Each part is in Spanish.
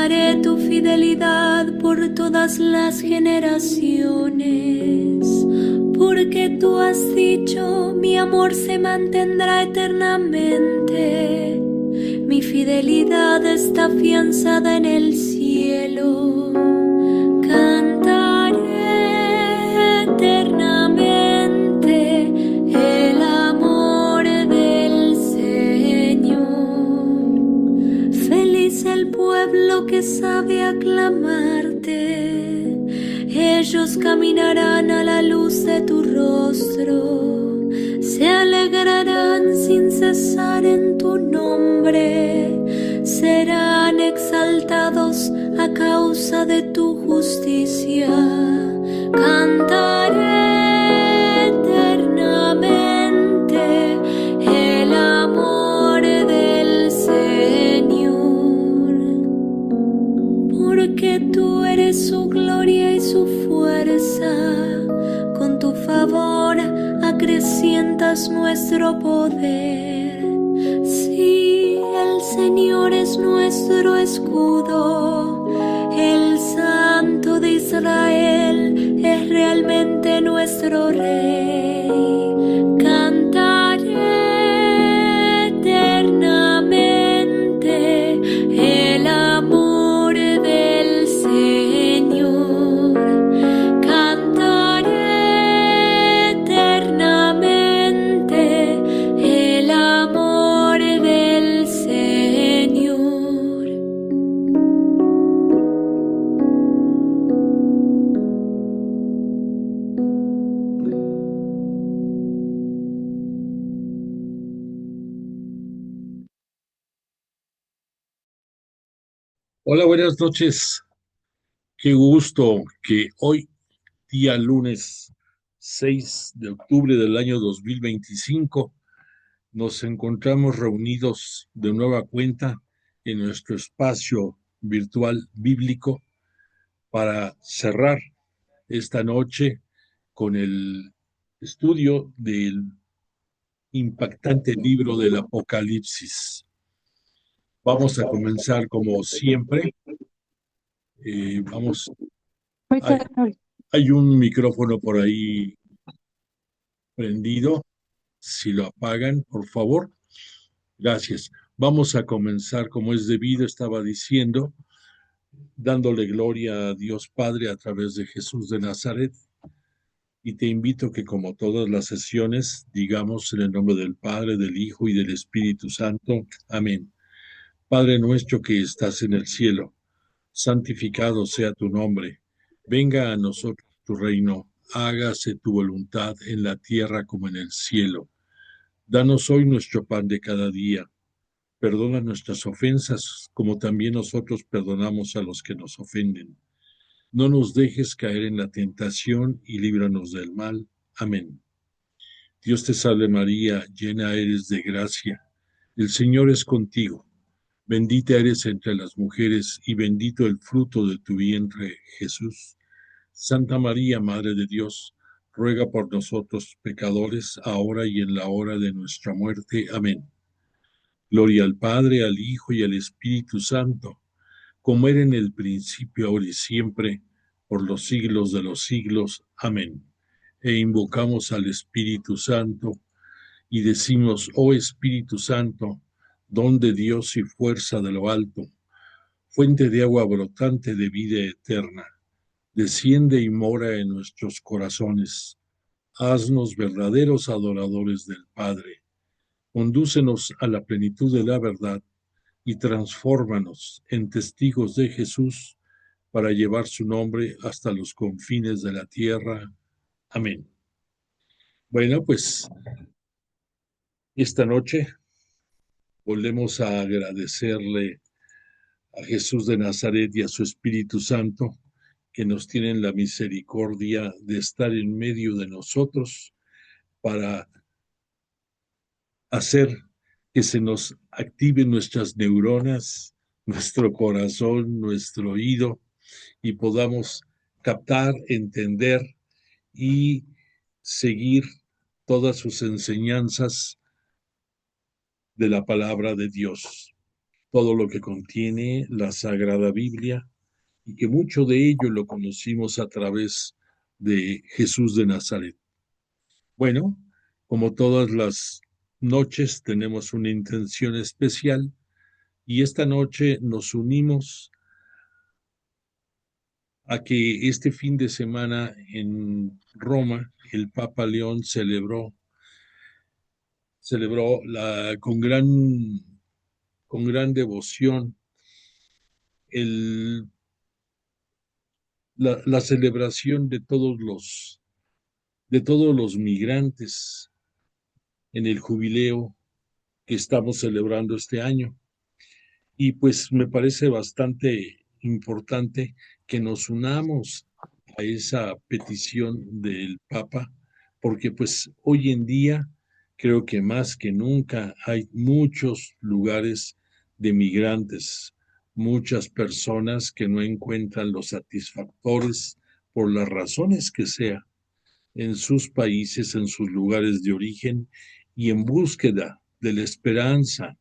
Cantaré tu fidelidad por todas las generaciones, porque tú has dicho, mi amor se mantendrá eternamente. Mi fidelidad está afianzada en el cielo. Cantaré eternamente el amor del Señor. Feliz el pueblo que sabe aclamarte. Ellos caminarán a la luz de tu rostro. Se alegrarán sin cesar en tu nombre. Serán exaltados a causa de tu justicia. Cantaré eternamente el amor del Señor, porque tú eres su gloria y su fuerza. Con tu favor acrecientas nuestro poder. Sí, el Señor es nuestro escudo. El Santo de Israel es realmente nuestro Rey. Cantaré eternamente el amor del Señor. Cantaré eternamente el amor del Señor. Hola, buenas noches. Qué gusto que hoy, día lunes 6 de octubre del año 2025, nos encontramos reunidos de nueva cuenta en nuestro espacio virtual bíblico para cerrar esta noche con el estudio del impactante libro del Apocalipsis. Vamos a comenzar como siempre. Vamos. Hay, hay un micrófono por ahí prendido. Si lo apagan, por favor. Gracias. Vamos a comenzar como es debido, estaba diciendo, dándole gloria a Dios Padre a través de Jesús de Nazaret. Y te invito que, como todas las sesiones, digamos en el nombre del Padre, del Hijo y del Espíritu Santo. Amén. Padre nuestro que estás en el cielo, santificado sea tu nombre. Venga a nosotros tu reino. Hágase tu voluntad en la tierra como en el cielo. Danos hoy nuestro pan de cada día. Perdona nuestras ofensas, como también nosotros perdonamos a los que nos ofenden. No nos dejes caer en la tentación y líbranos del mal. Amén. Dios te salve María, llena eres de gracia. El Señor es contigo. Bendita eres entre las mujeres y bendito el fruto de tu vientre, Jesús. Santa María, Madre de Dios, ruega por nosotros pecadores, ahora y en la hora de nuestra muerte. Amén. Gloria al Padre, al Hijo y al Espíritu Santo, como era en el principio, ahora y siempre, por los siglos de los siglos. Amén. E invocamos al Espíritu Santo y decimos, oh Espíritu Santo, don de Dios y fuerza de lo alto, fuente de agua brotante de vida eterna, desciende y mora en nuestros corazones. Haznos verdaderos adoradores del Padre. Condúcenos a la plenitud de la verdad y transfórmanos en testigos de Jesús para llevar su nombre hasta los confines de la tierra. Amén. Bueno, pues esta noche volvemos a agradecerle a Jesús de Nazaret y a su Espíritu Santo que nos tienen la misericordia de estar en medio de nosotros para hacer que se nos activen nuestras neuronas, nuestro corazón, nuestro oído, y podamos captar, entender y seguir todas sus enseñanzas de la palabra de Dios. todo lo que contiene la Sagrada Biblia y que mucho de ello lo conocimos a través de Jesús de Nazaret. Bueno, como todas las noches tenemos una intención especial y esta noche nos unimos a que este fin de semana en Roma el Papa León celebró con gran devoción el, la celebración de todos los migrantes en el jubileo que estamos celebrando este año. Y pues me parece bastante importante que nos unamos a esa petición del Papa, porque pues hoy en día creo que más que nunca hay muchos lugares de migrantes, muchas personas que no encuentran los satisfactores por las razones que sea en sus países, en sus lugares de origen y en búsqueda de la esperanza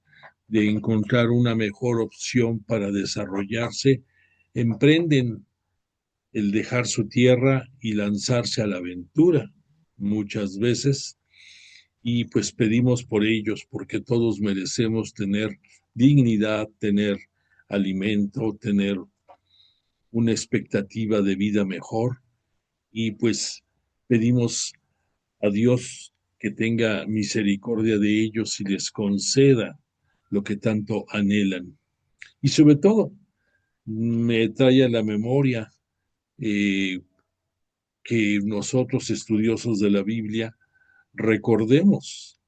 de encontrar una mejor opción para desarrollarse, emprenden el dejar su tierra y lanzarse a la aventura muchas veces y pues pedimos por ellos porque todos merecemos tener dignidad, tener alimento, tener una expectativa de vida mejor y pues pedimos a Dios que tenga misericordia de ellos y les conceda lo que tanto anhelan. Y sobre todo, me trae a la memoria eh, que nosotros, estudiosos de la Biblia, recordemos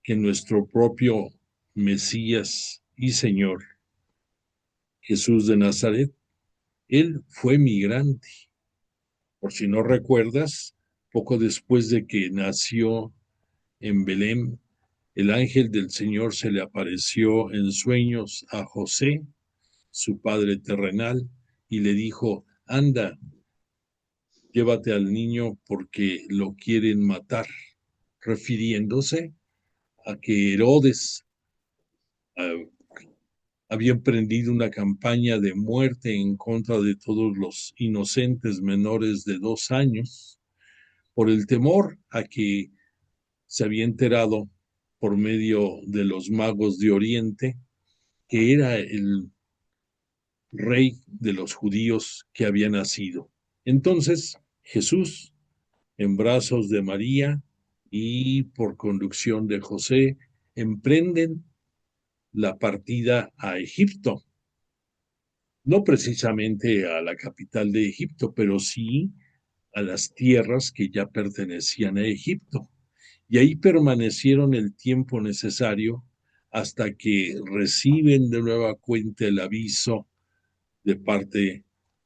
que nuestro propio Mesías y Señor, Jesús de Nazaret, él fue migrante. Por si no recuerdas, poco después de que nació en Belén, el ángel del Señor se le apareció en sueños a José, su padre terrenal, y le dijo, anda, llévate al niño porque lo quieren matar, refiriéndose a que Herodes uh, había emprendido una campaña de muerte en contra de todos los inocentes menores de 2 años, por el temor a que se había enterado por medio de los magos de Oriente que era el rey de los judíos que había nacido. Entonces Jesús, en brazos de María y por conducción de José, emprenden la partida a Egipto, no precisamente a la capital de Egipto, pero sí a las tierras que ya pertenecían a Egipto. Y ahí permanecieron el tiempo necesario hasta que reciben de nueva cuenta el aviso de parte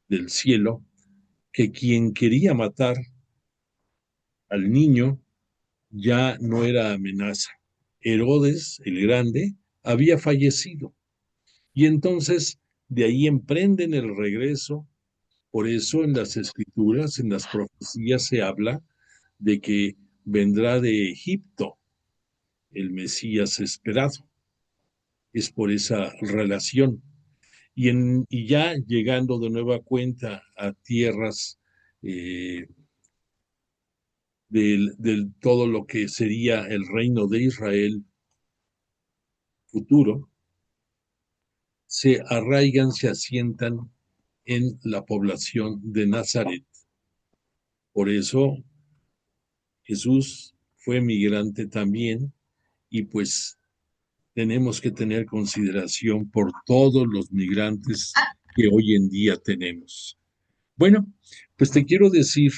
del cielo que quien quería matar al niño ya no era amenaza. Herodes el Grande había fallecido y entonces de ahí emprenden el regreso. Por eso en las escrituras, en las profecías se habla de que vendrá de Egipto el Mesías esperado. Es por esa relación. Y ya llegando de nueva cuenta a tierras eh, del todo lo que sería el reino de Israel futuro, se arraigan, se asientan en la población de Nazaret. Por eso Jesús fue migrante también y pues tenemos que tener consideración por todos los migrantes que hoy en día tenemos. Bueno, pues te quiero decir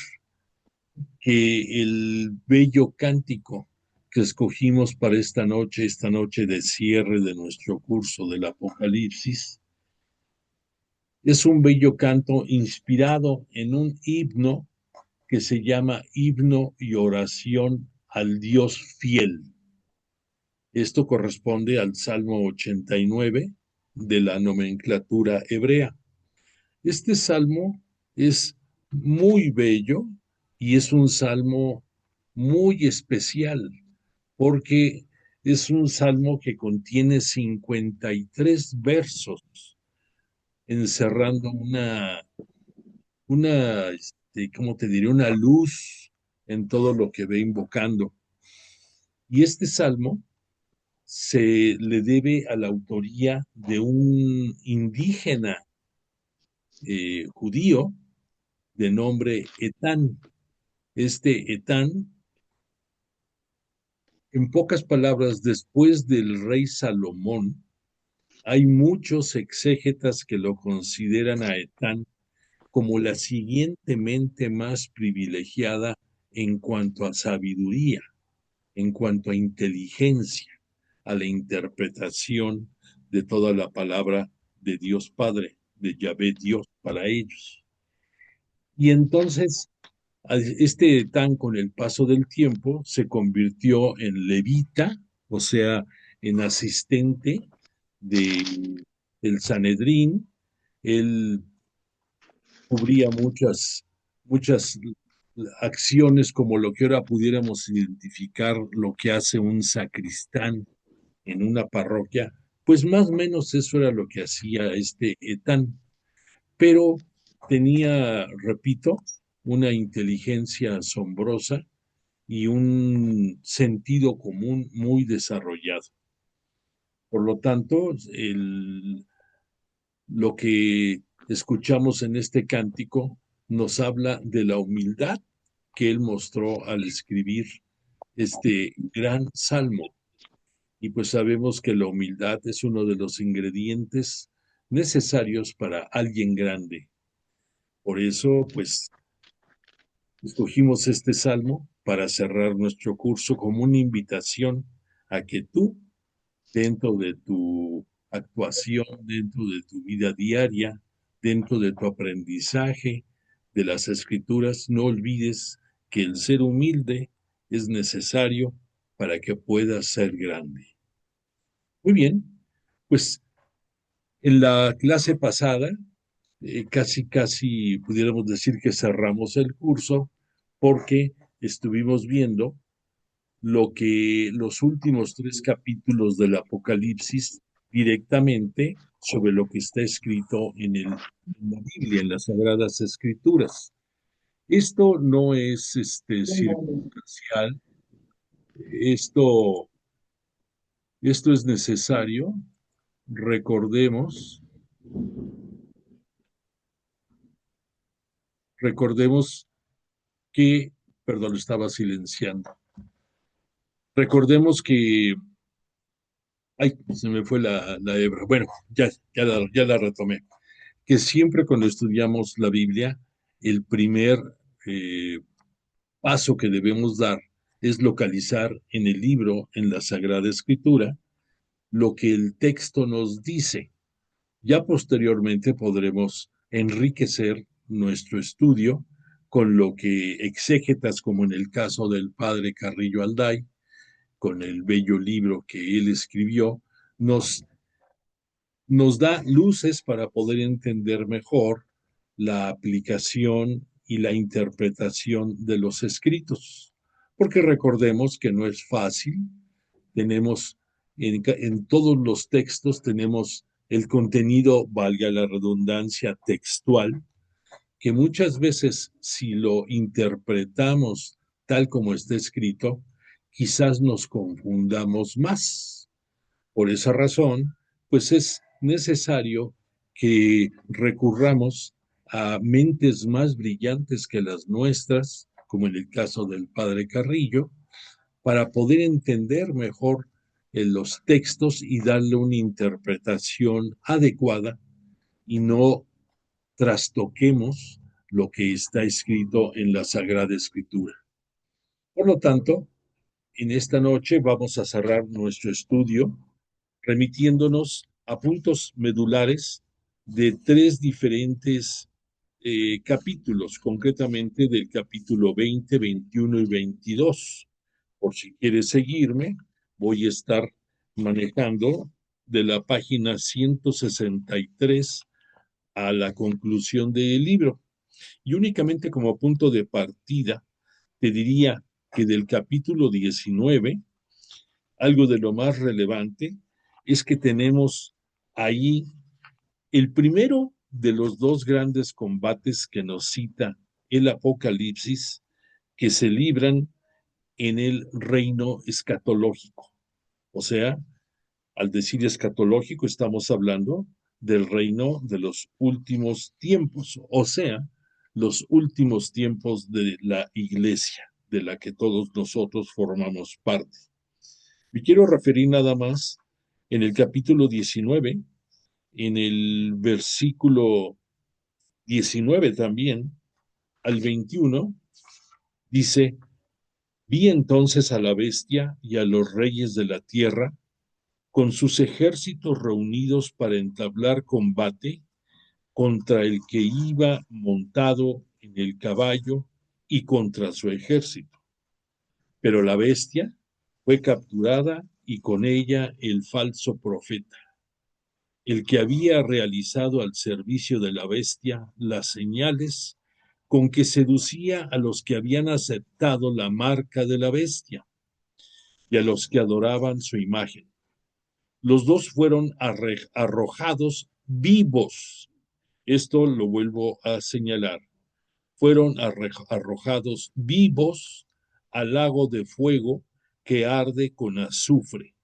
que el bello cántico que escogimos para esta noche de cierre de nuestro curso del Apocalipsis, es un bello canto inspirado en un himno que se llama Himno y Oración al Dios Fiel. Esto corresponde al Salmo 89 de la nomenclatura hebrea. Este salmo es muy bello y es un salmo muy especial porque Es un salmo que contiene 53 versos, encerrando ¿cómo te diré? Una luz en todo lo que ve invocando. Y este salmo se le debe a la autoría de un indígena judío de nombre Etán. Este Etán, en pocas palabras, después del rey Salomón, hay muchos exégetas que lo consideran a Etán como la siguiente mente más privilegiada en cuanto a sabiduría, en cuanto a inteligencia, a la interpretación de toda la palabra de Dios Padre, de Yahvé Dios para ellos. Y entonces, este Etán con el paso del tiempo se convirtió en levita, o sea, en asistente del Sanedrín. Él cubría muchas acciones como lo que ahora pudiéramos identificar lo que hace un sacristán en una parroquia, pues más o menos eso era lo que hacía este Etán, pero tenía, repito, una inteligencia asombrosa y un sentido común muy desarrollado. Por lo tanto, lo que escuchamos en este cántico nos habla de la humildad que él mostró al escribir este gran salmo. Y pues sabemos que la humildad es uno de los ingredientes necesarios para alguien grande. Por eso, pues, escogimos este salmo para cerrar nuestro curso como una invitación a que tú, dentro de tu actuación, dentro de tu vida diaria, dentro de tu aprendizaje de las escrituras, no olvides que el ser humilde es necesario para que puedas ser grande. Muy bien, pues en la clase pasada, casi pudiéramos decir que cerramos el curso porque estuvimos viendo lo que los últimos 3 capítulos del Apocalipsis directamente sobre lo que está escrito en la Biblia, en las Sagradas Escrituras. Esto no es circunstancial, esto, esto es necesario. Recordemos, recordemos que, perdón, lo estaba silenciando. Recordemos que, ay, se me fue la hebra. Bueno, ya la retomé. Que siempre cuando estudiamos la Biblia, el primer eh, paso que debemos dar es localizar en el libro, en la Sagrada Escritura, lo que el texto nos dice. Ya posteriormente podremos enriquecer nuestro estudio con lo que exégetas, como en el caso del padre Carrillo Alday, con el bello libro que él escribió, nos nos da luces para poder entender mejor la aplicación y la interpretación de los escritos. Porque recordemos que no es fácil, tenemos en todos los textos tenemos el contenido, valga la redundancia, textual, que muchas veces si lo interpretamos tal como está escrito, quizás nos confundamos más. Por esa razón, pues es necesario que recurramos a mentes más brillantes que las nuestras, como en el caso del padre Carrillo, para poder entender mejor los textos y darle una interpretación adecuada y no trastoquemos lo que está escrito en la Sagrada Escritura. Por lo tanto, en esta noche vamos a cerrar nuestro estudio remitiéndonos a puntos medulares de 3 diferentes capítulos, concretamente del capítulo 20, 21 y 22. Por si quieres seguirme, voy a estar manejando de la página 163 a la conclusión del libro. Y únicamente como punto de partida, te diría que del capítulo 19 algo de lo más relevante es que tenemos ahí el primero de los dos grandes combates que nos cita el Apocalipsis, que se libran en el reino escatológico. O sea, al decir escatológico, estamos hablando del reino de los últimos tiempos, o sea, los últimos tiempos de la iglesia, de la que todos nosotros formamos parte. Me quiero referir nada más en el capítulo 19, en el versículo 19 también, al 21, dice, vi entonces a la bestia y a los reyes de la tierra con sus ejércitos reunidos para entablar combate contra el que iba montado en el caballo y contra su ejército. Pero la bestia fue capturada y con ella el falso profeta, el que había realizado al servicio de la bestia las señales con que seducía a los que habían aceptado la marca de la bestia y a los que adoraban su imagen. Los dos fueron arrojados vivos. Esto lo vuelvo a señalar. Fueron arrojados vivos al lago de fuego que arde con azufre.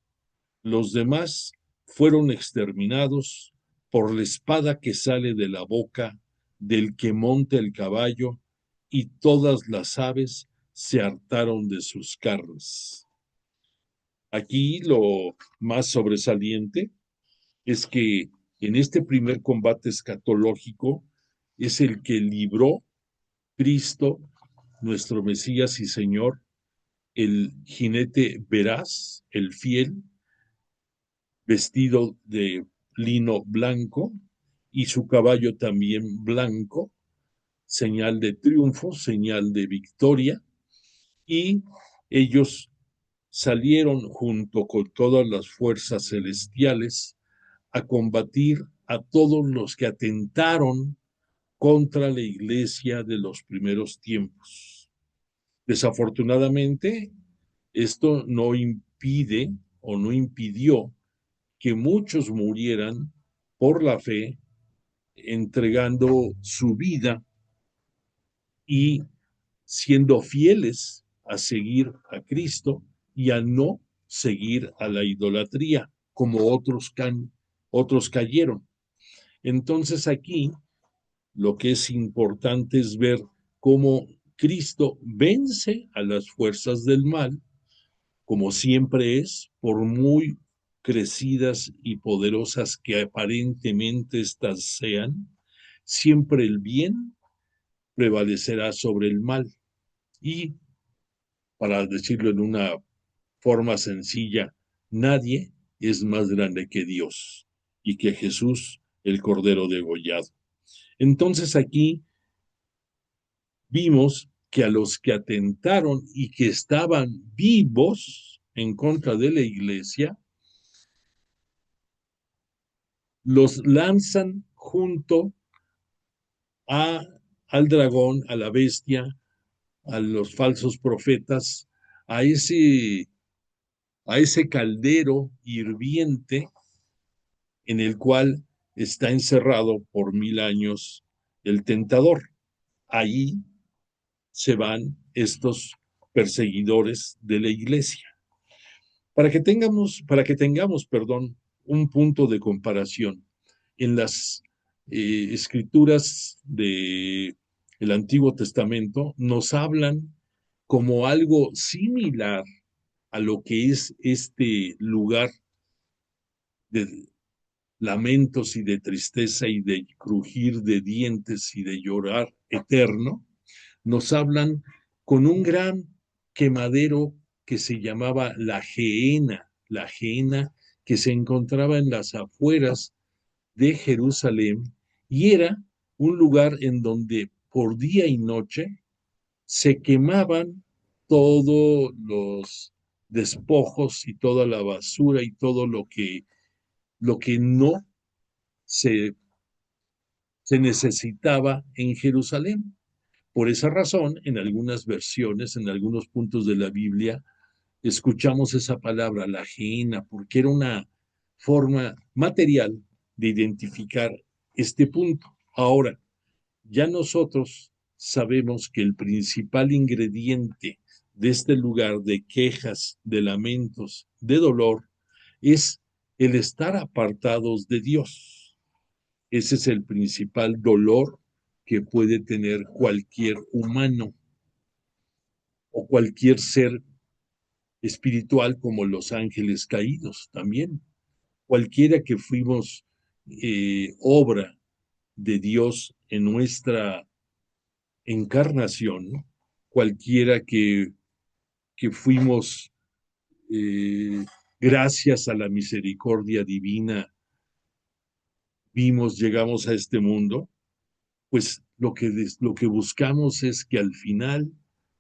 Los demás fueron exterminados por la espada que sale de la boca del que monta el caballo, y todas las aves se hartaron de sus carnes. Aquí lo más sobresaliente es que en este primer combate escatológico es el que libró Cristo, nuestro Mesías y Señor, el jinete veraz, el fiel, vestido de lino blanco y su caballo también blanco, señal de triunfo, señal de victoria, y ellos salieron junto con todas las fuerzas celestiales a combatir a todos los que atentaron contra la iglesia de los primeros tiempos. Desafortunadamente, esto no impide o no impidió que muchos murieran por la fe, entregando su vida y siendo fieles a seguir a Cristo y a no seguir a la idolatría, como otros cayeron. Entonces aquí lo que es importante es ver cómo Cristo vence a las fuerzas del mal, como siempre es, por muy crecidas y poderosas que aparentemente éstas sean, siempre el bien prevalecerá sobre el mal. Y, para decirlo en una forma sencilla, nadie es más grande que Dios y que Jesús, el Cordero degollado. Entonces aquí vimos que a los que atentaron y que estaban vivos en contra de la iglesia, los lanzan junto a, al dragón, a la bestia, a los falsos profetas, a ese, a ese caldero hirviente en el cual está encerrado por 1000 años el tentador. Ahí se van estos perseguidores de la iglesia. Perdón, un punto de comparación. En las escrituras del Antiguo Testamento nos hablan como algo similar a lo que es este lugar de lamentos y de tristeza y de crujir de dientes y de llorar eterno. Nos hablan con un gran quemadero que se llamaba la Gehenna que se encontraba en las afueras de Jerusalén, y era un lugar en donde por día y noche se quemaban todos los despojos y toda la basura y todo lo que no se, se necesitaba en Jerusalén. Por esa razón, en algunas versiones, en algunos puntos de la Biblia, escuchamos esa palabra, la Gehenna, porque era una forma material de identificar este punto. Ahora, ya nosotros sabemos que el principal ingrediente de este lugar de quejas, de lamentos, de dolor, es el estar apartados de Dios. Ese es el principal dolor que puede tener cualquier humano o cualquier ser espiritual como los ángeles caídos también. Cualquiera que fuimos obra de Dios en nuestra encarnación, cualquiera que fuimos gracias a la misericordia divina, vimos, llegamos a este mundo, pues lo que buscamos es que al final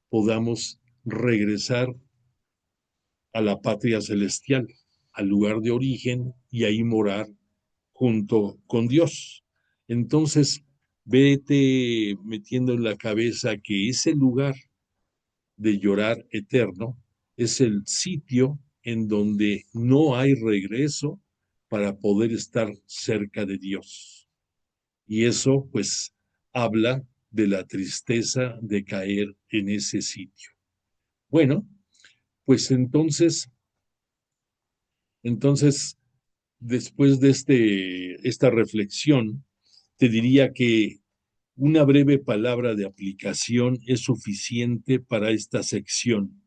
podamos regresar a la patria celestial, al lugar de origen y ahí morar junto con Dios. Entonces, vete metiendo en la cabeza que ese lugar de llorar eterno es el sitio en donde no hay regreso para poder estar cerca de Dios. Y eso, pues, habla de la tristeza de caer en ese sitio. Bueno, pues entonces después de esta reflexión, te diría que una breve palabra de aplicación es suficiente para esta sección.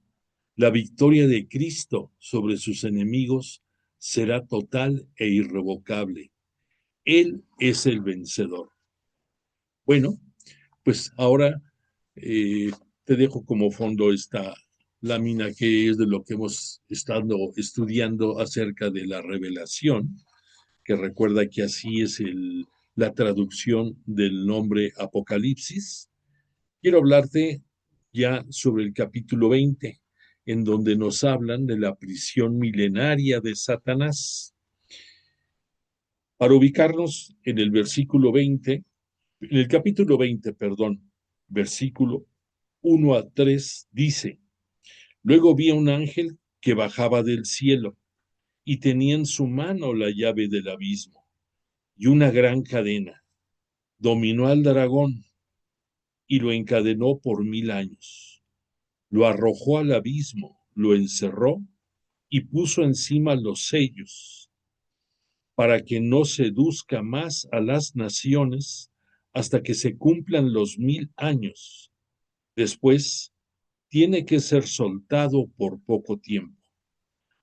La victoria de Cristo sobre sus enemigos será total e irrevocable. Él es el vencedor. Bueno, pues ahora eh, te dejo como fondo esta lámina que es de lo que hemos estado estudiando acerca de la revelación, que recuerda que así es la traducción del nombre Apocalipsis. Quiero hablarte ya sobre el capítulo 20, en donde nos hablan de la prisión milenaria de Satanás. Para ubicarnos en el versículo 20, en el capítulo 20, perdón, versículo 1 a 3, dice: Luego vi a un ángel que bajaba del cielo y tenía en su mano la llave del abismo y una gran cadena. Dominó al dragón y lo encadenó por 1000 años. Lo arrojó al abismo, lo encerró y puso encima los sellos para que no seduzca más a las naciones hasta que se cumplan los 1000 años. Después tiene que ser soltado por poco tiempo.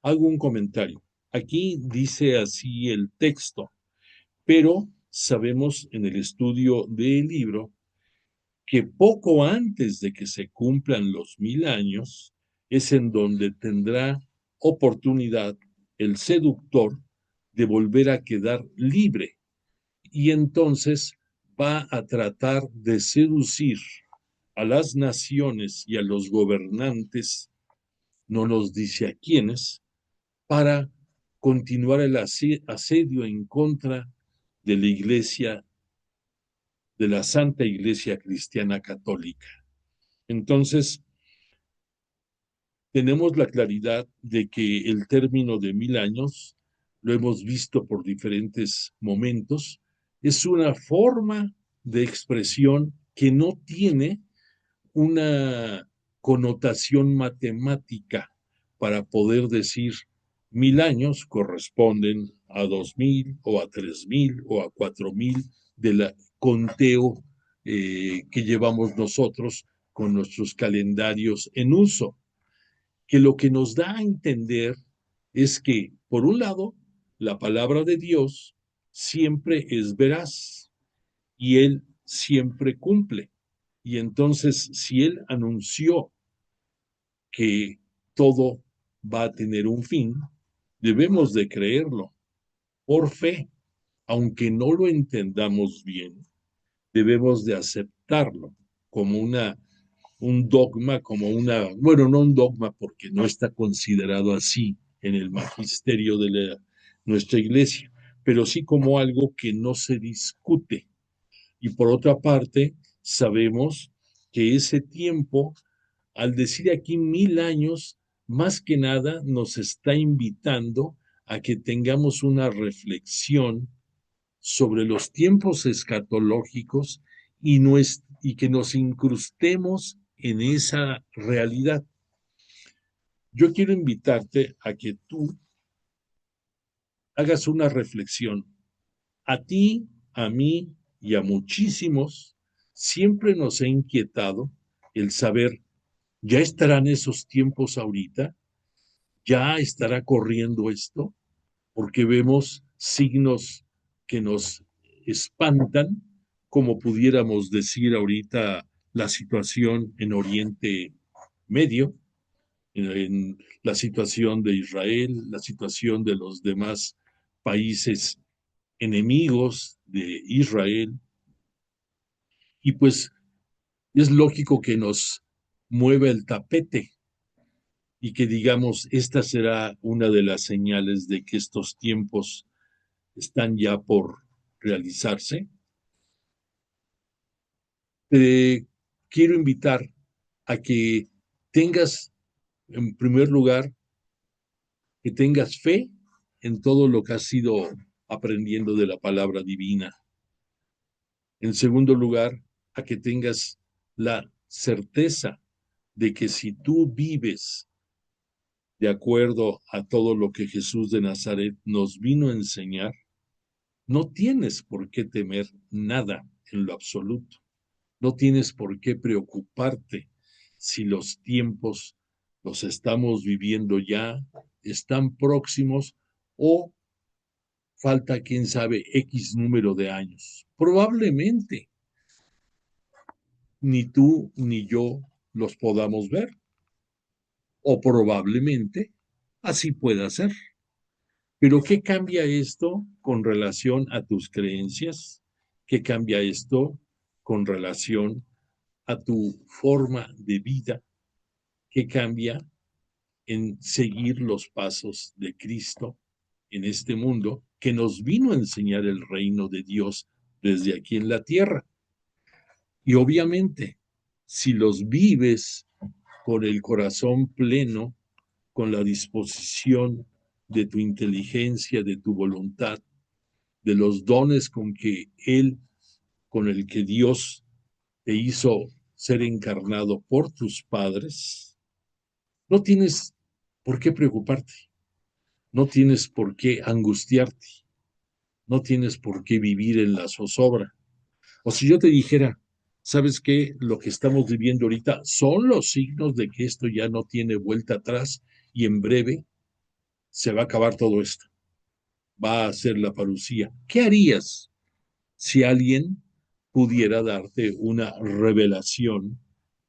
Hago un comentario. Aquí dice así el texto, pero sabemos en el estudio del libro que poco antes de que se cumplan los 1000 años es en donde tendrá oportunidad el seductor de volver a quedar libre y entonces va a tratar de seducir a las naciones y a los gobernantes, no nos dice a quiénes, para continuar el asedio en contra de la Iglesia, de la Santa Iglesia Cristiana Católica. Entonces, tenemos la claridad de que el término de 1000 años, lo hemos visto por diferentes momentos, es una forma de expresión que no tiene una connotación matemática para poder decir 1000 años corresponden a 2000 o a 3000 o a 4000 del conteo que llevamos nosotros con nuestros calendarios en uso, que lo que nos da a entender es que, por un lado, la palabra de Dios siempre es veraz y Él siempre cumple. Y entonces, si Él anunció que todo va a tener un fin, debemos de creerlo por fe, aunque no lo entendamos bien, debemos de aceptarlo como un dogma, bueno, no un dogma porque no está considerado así en el magisterio de nuestra iglesia, pero sí como algo que no se discute. Y por otra parte, sabemos que ese tiempo, al decir aquí 1000 años, más que nada nos está invitando a que tengamos una reflexión sobre los tiempos escatológicos y que nos incrustemos en esa realidad. Yo quiero invitarte a que tú hagas una reflexión. A ti, a mí y a muchísimos siempre nos ha inquietado el saber, ¿ya estarán esos tiempos ahorita? ¿Ya estará corriendo esto? Porque vemos signos que nos espantan, como pudiéramos decir ahorita la situación en Oriente Medio, en la situación de Israel, la situación de los demás países enemigos de Israel. Y pues es lógico que nos mueva el tapete y que digamos, esta será una de las señales de que estos tiempos están ya por realizarse. Te quiero invitar a que tengas, en primer lugar, que tengas fe en todo lo que has ido aprendiendo de la palabra divina. En segundo lugar, a que tengas la certeza de que si tú vives de acuerdo a todo lo que Jesús de Nazaret nos vino a enseñar, no tienes por qué temer nada en lo absoluto. No tienes por qué preocuparte si los tiempos los estamos viviendo ya, están próximos o falta, quién sabe, X número de años. Probablemente ni tú ni yo los podamos ver, o probablemente así pueda ser. Pero ¿qué cambia esto con relación a tus creencias? ¿Qué cambia esto con relación a tu forma de vida? ¿Qué cambia en seguir los pasos de Cristo en este mundo que nos vino a enseñar el reino de Dios desde aquí en la tierra? Y obviamente, si los vives con el corazón pleno, con la disposición de tu inteligencia, de tu voluntad, de los dones con el que Dios te hizo ser encarnado por tus padres, no tienes por qué preocuparte, no tienes por qué angustiarte, no tienes por qué vivir en la zozobra. O si yo te dijera, ¿sabes qué? Lo que estamos viviendo ahorita son los signos de que esto ya no tiene vuelta atrás y en breve se va a acabar todo esto. Va a ser la parucía. ¿Qué harías si alguien pudiera darte una revelación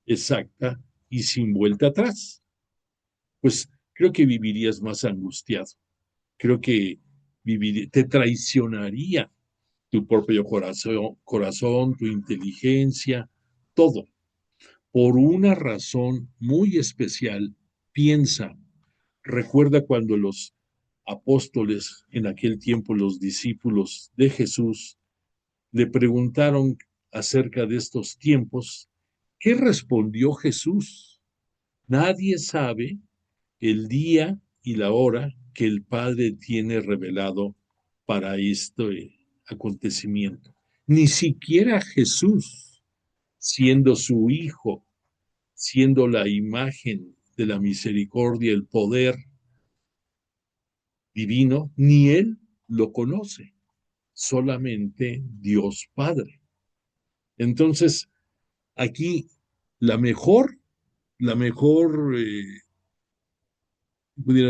exacta y sin vuelta atrás? Pues creo que vivirías más angustiado. Creo que te traicionaría tu propio corazón, tu inteligencia, todo. Por una razón muy especial, piensa, recuerda cuando los apóstoles, en aquel tiempo los discípulos de Jesús, le preguntaron acerca de estos tiempos, ¿qué respondió Jesús? Nadie sabe el día y la hora que el Padre tiene revelado para este acontecimiento. Ni siquiera Jesús, siendo su Hijo, siendo la imagen de la misericordia, el poder divino, ni él lo conoce, solamente Dios Padre. Entonces, aquí la mejor, la mejor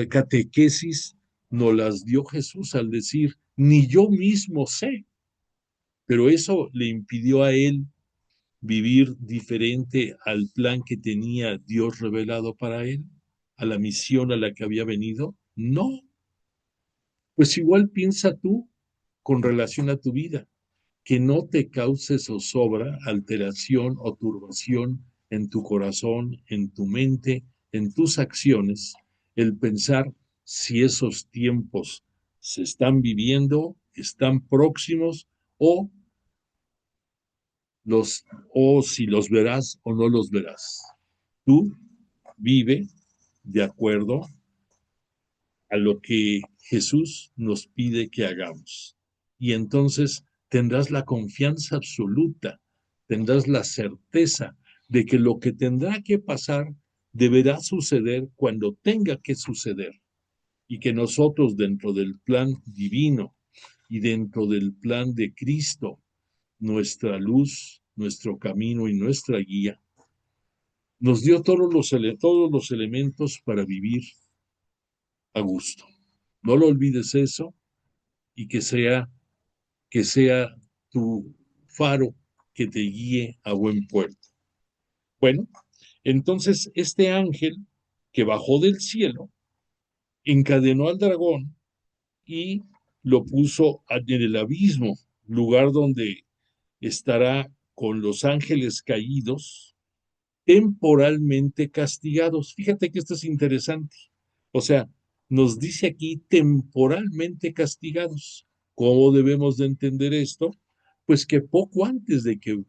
catequesis nos las dio Jesús al decir, ni yo mismo sé, pero eso le impidió a él vivir diferente al plan que tenía Dios revelado para él, a la misión a la que había venido. No, pues igual piensa tú con relación a tu vida, que no te cause zozobra, alteración o turbación en tu corazón, en tu mente, en tus acciones, el pensar si esos tiempos se están viviendo, están próximos o o si los verás o no los verás. Tú vive de acuerdo a lo que Jesús nos pide que hagamos. Y entonces tendrás la confianza absoluta, tendrás la certeza de que lo que tendrá que pasar deberá suceder cuando tenga que suceder. Y que nosotros dentro del plan divino y dentro del plan de Cristo, nuestra luz, nuestro camino y nuestra guía, nos dio todos los elementos para vivir a gusto. No lo olvides eso y que sea tu faro que te guíe a buen puerto. Bueno, entonces este ángel que bajó del cielo encadenó al dragón y lo puso en el abismo, lugar donde estará con los ángeles caídos, temporalmente castigados. Fíjate que esto es interesante. O sea, nos dice aquí temporalmente castigados. ¿Cómo debemos de entender esto? Pues que poco antes de que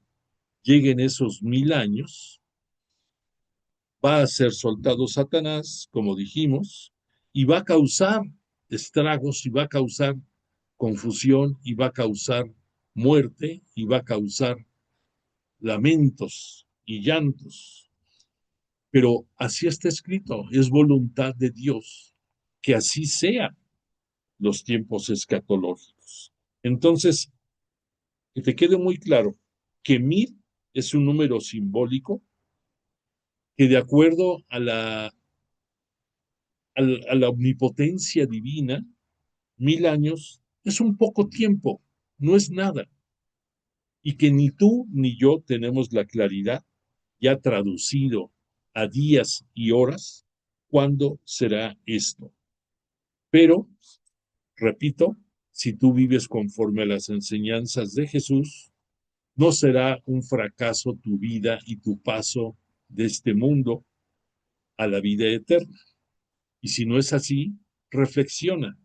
lleguen esos 1000 años, va a ser soltado Satanás, como dijimos, y va a causar estragos, y va a causar confusión, y va a causar muerte, y va a causar lamentos y llantos. Pero así está escrito, es voluntad de Dios que así sean los tiempos escatológicos. Entonces, que te quede muy claro que 1000 es un número simbólico que de acuerdo a la omnipotencia divina, 1000 años es un poco tiempo, no es nada. Y que ni tú ni yo tenemos la claridad ya traducido a días y horas cuándo será esto. Pero, repito, si tú vives conforme a las enseñanzas de Jesús, no será un fracaso tu vida y tu paso de este mundo a la vida eterna. Y si no es así, reflexiona.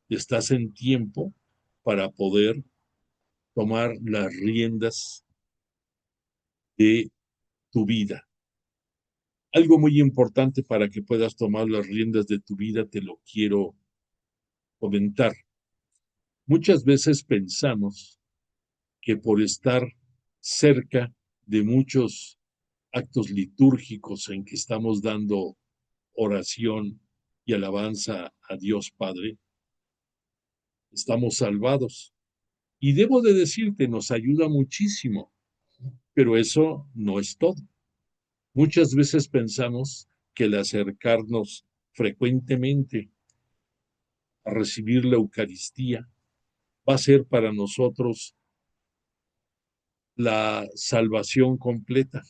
Estás en tiempo para poder tomar las riendas de tu vida. Algo muy importante para que puedas tomar las riendas de tu vida, te lo quiero comentar. Muchas veces pensamos que por estar cerca de muchos actos litúrgicos en que estamos dando oración y alabanza a Dios Padre, estamos salvados. Y debo de decirte, nos ayuda muchísimo, pero eso no es todo. Muchas veces pensamos que el acercarnos frecuentemente a recibir la Eucaristía va a ser para nosotros la salvación completa.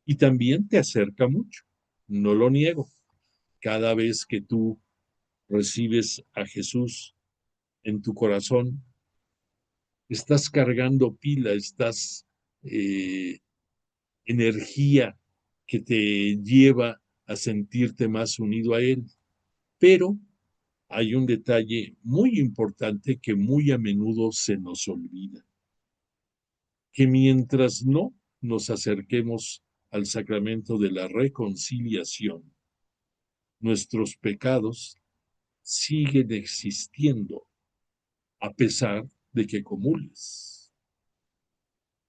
Y también te acerca mucho, no lo niego. Cada vez que tú recibes a Jesús en tu corazón, estás cargando pila, estás energía que te lleva a sentirte más unido a Él. Pero hay un detalle muy importante que muy a menudo se nos olvida, que mientras no nos acerquemos al sacramento de la reconciliación, nuestros pecados siguen existiendo a pesar de que comulgues.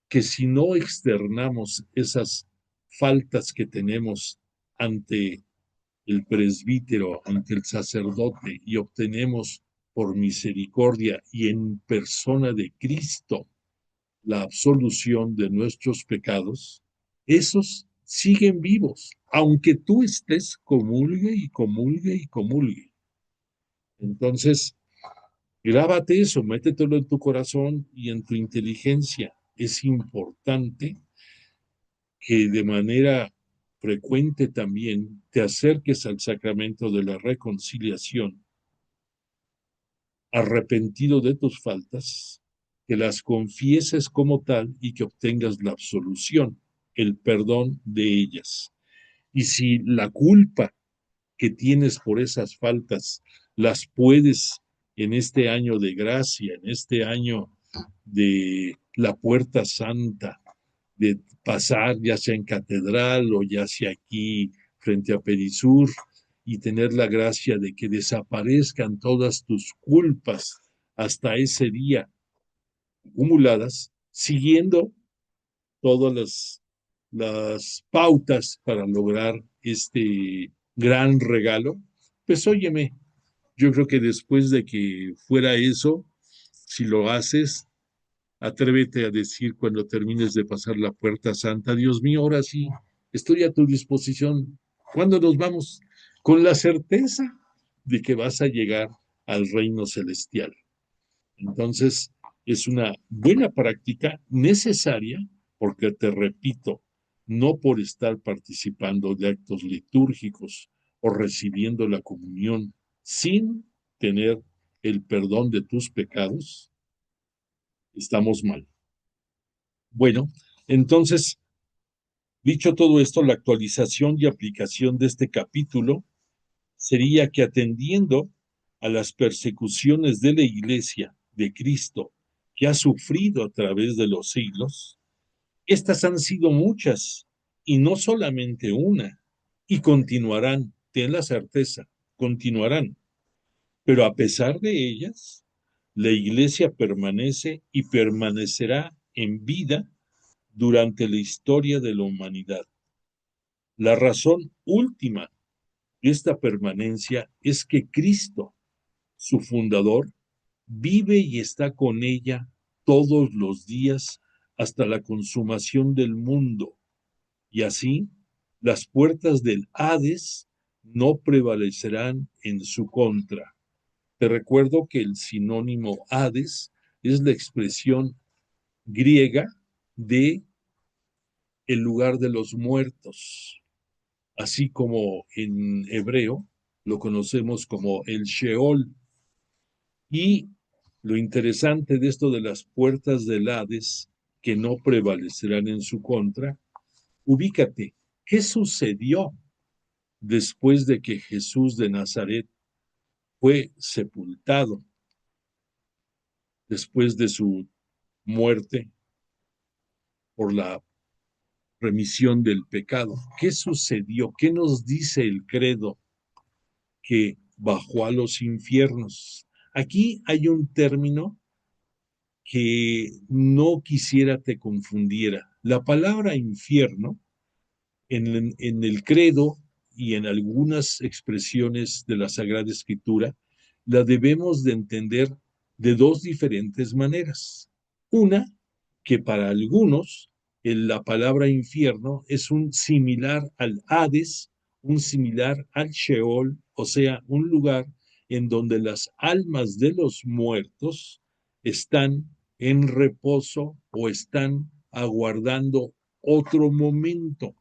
Que si no externamos esas faltas que tenemos ante el presbítero, ante el sacerdote y obtenemos por misericordia y en persona de Cristo la absolución de nuestros pecados, esos siguen vivos, aunque tú estés comulgue y comulgue y comulgue. Entonces, grábate eso, métetelo en tu corazón y en tu inteligencia. Es importante que de manera frecuente también te acerques al sacramento de la reconciliación, arrepentido de tus faltas, que las confieses como tal y que obtengas la absolución, el perdón de ellas. Y si la culpa que tienes por esas faltas las puedes en este año de gracia, en este año de la puerta santa, de pasar ya sea en catedral o ya sea aquí frente a Perisur, y tener la gracia de que desaparezcan todas tus culpas hasta ese día acumuladas, siguiendo todas las pautas para lograr este gran regalo, pues óyeme, yo creo que después de que fuera eso, si lo haces, atrévete a decir cuando termines de pasar la puerta santa, Dios mío, ahora sí, estoy a tu disposición. ¿Cuándo nos vamos? Con la certeza de que vas a llegar al reino celestial. Entonces, es una buena práctica necesaria porque, te repito, no por estar participando de actos litúrgicos o recibiendo la comunión sin tener el perdón de tus pecados, estamos mal. Bueno, entonces, dicho todo esto, la actualización y aplicación de este capítulo sería que, atendiendo a las persecuciones de la Iglesia de Cristo que ha sufrido a través de los siglos, estas han sido muchas y no solamente una, y continuarán, ten la certeza, continuarán. Pero a pesar de ellas, la Iglesia permanece y permanecerá en vida durante la historia de la humanidad. La razón última de esta permanencia es que Cristo, su fundador, vive y está con ella todos los días hasta la consumación del mundo, y así las puertas del Hades no prevalecerán en su contra. Te recuerdo que el sinónimo Hades es la expresión griega de el lugar de los muertos, así como en hebreo lo conocemos como el Sheol. Y lo interesante de esto de las puertas del Hades, que no prevalecerán en su contra, ubícate, ¿qué sucedió después de que Jesús de Nazaret fue sepultado, después de su muerte por la remisión del pecado? ¿Qué sucedió? ¿Qué nos dice el credo? Que bajó a los infiernos. Aquí hay un término que no quisiera te confundiera. La palabra infierno en el credo y en algunas expresiones de la Sagrada Escritura la debemos de entender de dos diferentes maneras. Una, que para algunos la palabra infierno es un similar al Hades, un similar al Sheol, o sea, un lugar en donde las almas de los muertos están en reposo o están aguardando otro momento.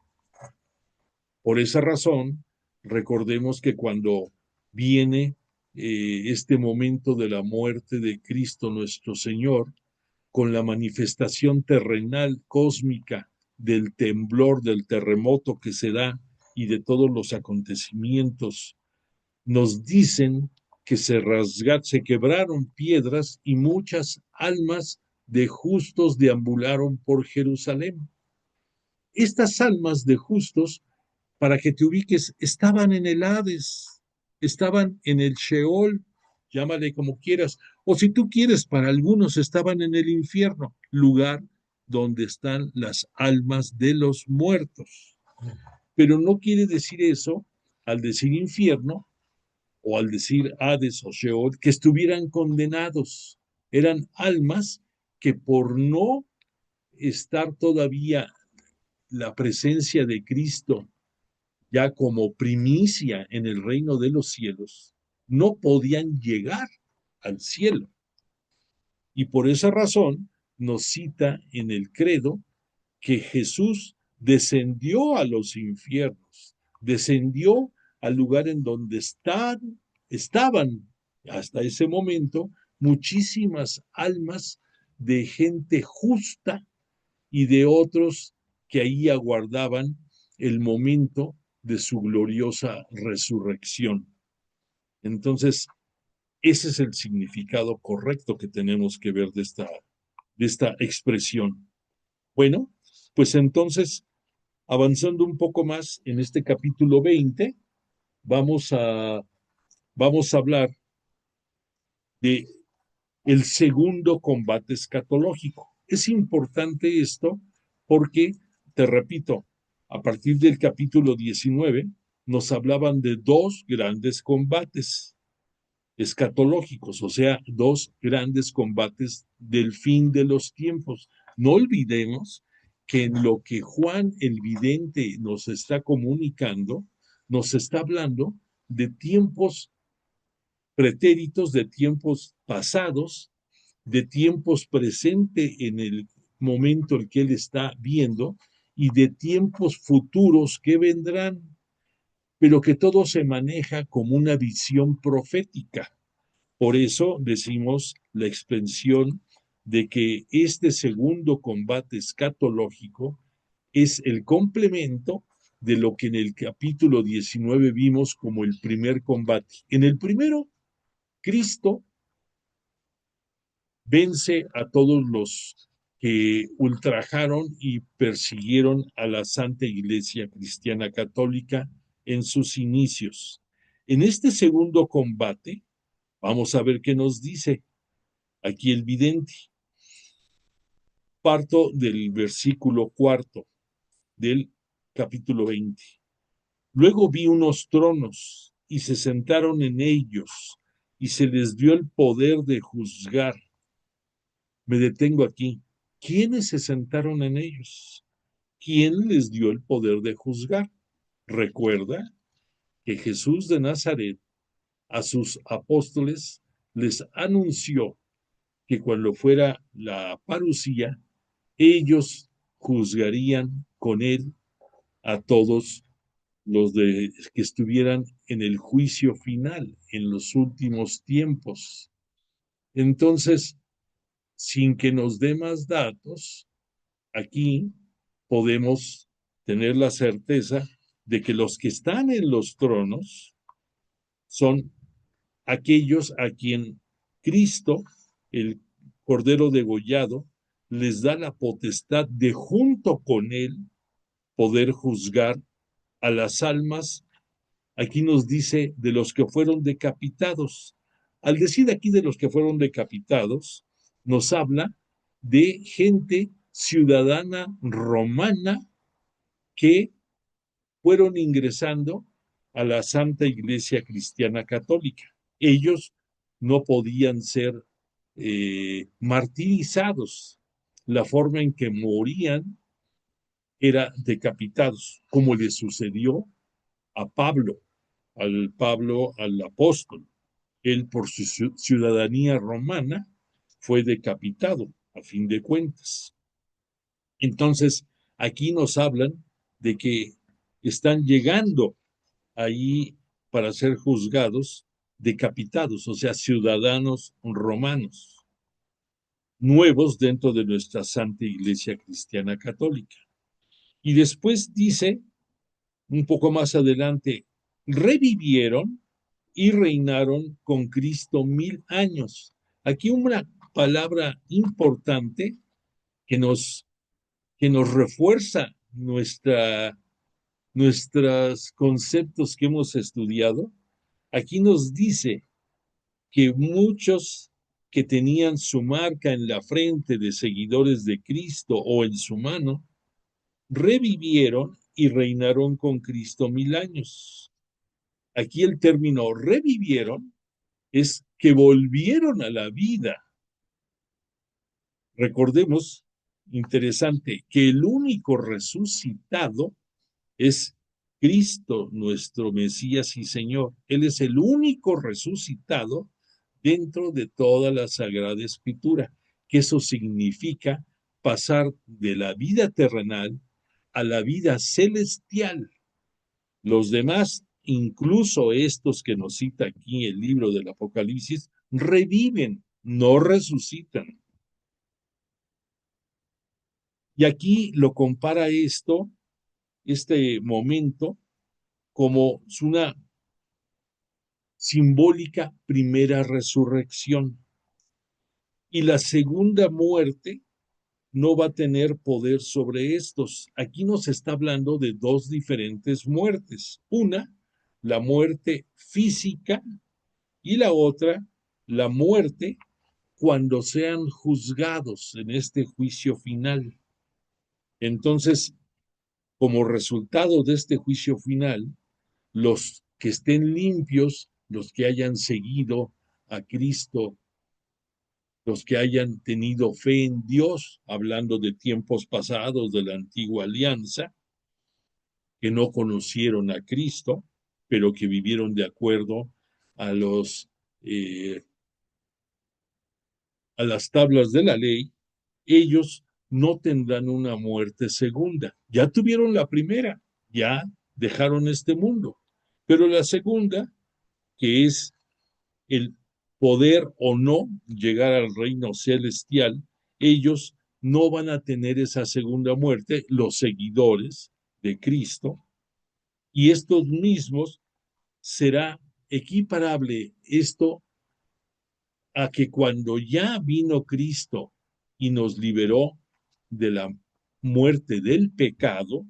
Por esa razón, recordemos que cuando viene este momento de la muerte de Cristo nuestro Señor, con la manifestación terrenal cósmica del temblor, del terremoto que se da y de todos los acontecimientos, nos dicen que se quebraron piedras y muchas almas de justos deambularon por Jerusalén. Estas almas de justos, para que te ubiques, estaban en el Hades, estaban en el Sheol, llámale como quieras, o si tú quieres, para algunos estaban en el infierno, lugar donde están las almas de los muertos. Pero no quiere decir eso, al decir infierno, o al decir Hades o Sheol, que estuvieran condenados. Eran almas que, por no estar todavía la presencia de Cristo ya como primicia en el reino de los cielos, no podían llegar al cielo. Y por esa razón nos cita en el credo que Jesús descendió a los infiernos, descendió al lugar en donde estaban hasta ese momento muchísimas almas de gente justa y de otros que ahí aguardaban el momento de su gloriosa resurrección. Entonces, ese es el significado correcto que tenemos que ver de esta expresión. Bueno, pues entonces, avanzando un poco más en este capítulo 20, vamos a, vamos a hablar de el segundo combate escatológico. Es importante esto porque, te repito, a partir del capítulo 19 nos hablaban de dos grandes combates escatológicos, o sea, dos grandes combates del fin de los tiempos. No olvidemos que en lo que Juan el Vidente nos está comunicando, nos está hablando de tiempos pretéritos, de tiempos pasados, de tiempos presentes en el momento en que él está viendo y de tiempos futuros que vendrán, pero que todo se maneja como una visión profética. Por eso decimos la expresión de que este segundo combate escatológico es el complemento de lo que en el capítulo 19 vimos como el primer combate. En el primero, Cristo vence a todos los que ultrajaron y persiguieron a la Santa Iglesia Cristiana Católica en sus inicios. En este segundo combate, vamos a ver qué nos dice aquí el vidente. Parto del versículo 4 del capítulo 20. Luego vi unos tronos y se sentaron en ellos y se les dio el poder de juzgar. Me detengo aquí. ¿Quiénes se sentaron en ellos? ¿Quién les dio el poder de juzgar? Recuerda que Jesús de Nazaret a sus apóstoles les anunció que cuando fuera la parucía, ellos juzgarían con él a todos los que estuvieran en el juicio final, en los últimos tiempos. Entonces, sin que nos dé más datos, aquí podemos tener la certeza de que los que están en los tronos son aquellos a quien Cristo, el Cordero degollado, les da la potestad de junto con él poder juzgar a las almas. Aquí nos dice de los que fueron decapitados. Al decir aquí de los que fueron decapitados, nos habla de gente ciudadana romana que fueron ingresando a la Santa Iglesia Cristiana Católica. Ellos no podían ser martirizados. La forma en que morían era decapitados, como le sucedió a Pablo, al apóstol. Él, por su ciudadanía romana, fue decapitado, a fin de cuentas. Entonces, aquí nos hablan de que están llegando ahí para ser juzgados, decapitados, o sea, ciudadanos romanos, nuevos dentro de nuestra Santa Iglesia Cristiana Católica. Y después dice, un poco más adelante, revivieron y reinaron con Cristo 1000 años. Aquí una palabra importante que nos refuerza nuestros conceptos que hemos estudiado. Aquí nos dice que muchos que tenían su marca en la frente de seguidores de Cristo o en su mano, revivieron y reinaron con Cristo 1000 años. Aquí el término revivieron es que volvieron a la vida. Recordemos, interesante, que el único resucitado es Cristo, nuestro Mesías y Señor. Él es el único resucitado dentro de toda la Sagrada Escritura, que eso significa pasar de la vida terrenal a la vida celestial. Los demás, incluso estos que nos cita aquí el libro del Apocalipsis, reviven, no resucitan. Y aquí lo compara este momento, como una simbólica primera resurrección. Y la segunda muerte no va a tener poder sobre estos. Aquí nos está hablando de dos diferentes muertes. Una la muerte física, y la otra, la muerte cuando sean juzgados en este juicio final. Entonces, como resultado de este juicio final, los que estén limpios, los que hayan seguido a Cristo, los que hayan tenido fe en Dios, hablando de tiempos pasados de la antigua alianza, que no conocieron a Cristo, pero que vivieron de acuerdo a los a las tablas de la ley, ellos no tendrán una muerte segunda. Ya tuvieron la primera, ya dejaron este mundo, pero la segunda, que es el poder o no llegar al reino celestial, ellos no van a tener esa segunda muerte, los seguidores de Cristo, y estos mismos será equiparable esto a que cuando ya vino Cristo y nos liberó de la muerte del pecado,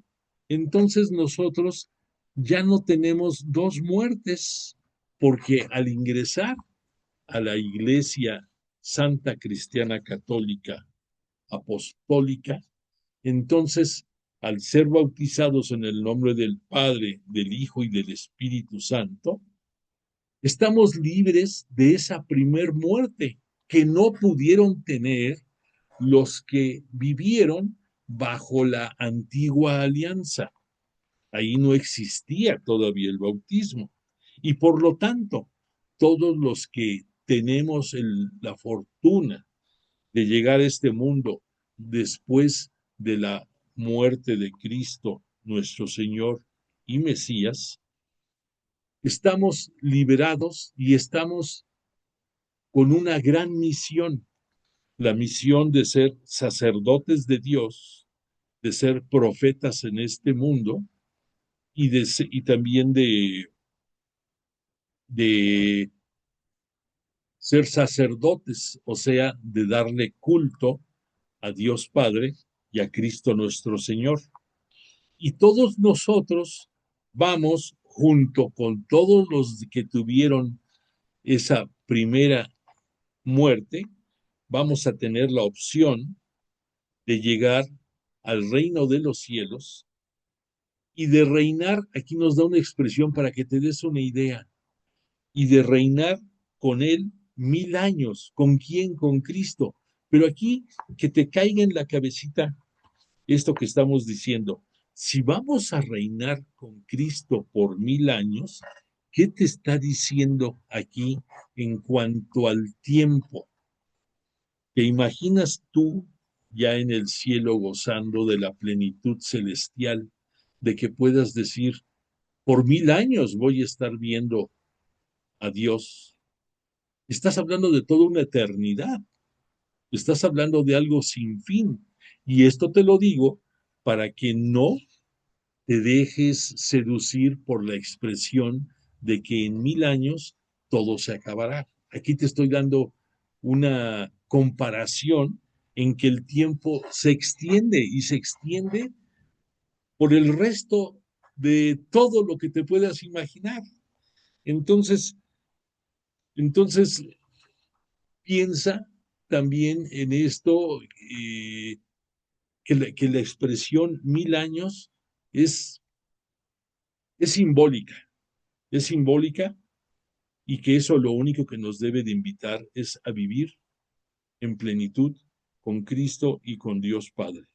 entonces nosotros ya no tenemos dos muertes, porque al ingresar a la Iglesia Santa Cristiana Católica Apostólica, entonces al ser bautizados en el nombre del Padre, del Hijo y del Espíritu Santo, estamos libres de esa primer muerte que no pudieron tener los que vivieron bajo la antigua alianza. Ahí no existía todavía el bautismo. Y por lo tanto, todos los que tenemos la fortuna de llegar a este mundo después de la muerte de Cristo, nuestro Señor y Mesías, estamos liberados y estamos con una gran misión, la misión de ser sacerdotes de Dios, de ser profetas en este mundo y también de ser sacerdotes, o sea, de darle culto a Dios Padre y a Cristo nuestro Señor. Y todos nosotros vamos junto con todos los que tuvieron esa primera muerte, vamos a tener la opción de llegar al reino de los cielos y de reinar. Aquí nos da una expresión para que te des una idea, y de reinar con él 1000 años. ¿Con quién? Con Cristo. Pero aquí que te caiga en la cabecita esto que estamos diciendo. Si vamos a reinar con Cristo por 1000 años, ¿qué te está diciendo aquí en cuanto al tiempo? ¿Te imaginas tú ya en el cielo gozando de la plenitud celestial, de que puedas decir, por 1000 años voy a estar viendo a Dios? Estás hablando de toda una eternidad, estás hablando de algo sin fin. Y esto te lo digo para que no te dejes seducir por la expresión de que en 1000 años todo se acabará. Aquí te estoy dando una comparación en que el tiempo se extiende y se extiende por el resto de todo lo que te puedas imaginar. Entonces, entonces piensa también en esto, que la expresión 1000 años es, es simbólica, es simbólica, y que eso lo único que nos debe de invitar es a vivir en plenitud con Cristo y con Dios Padre.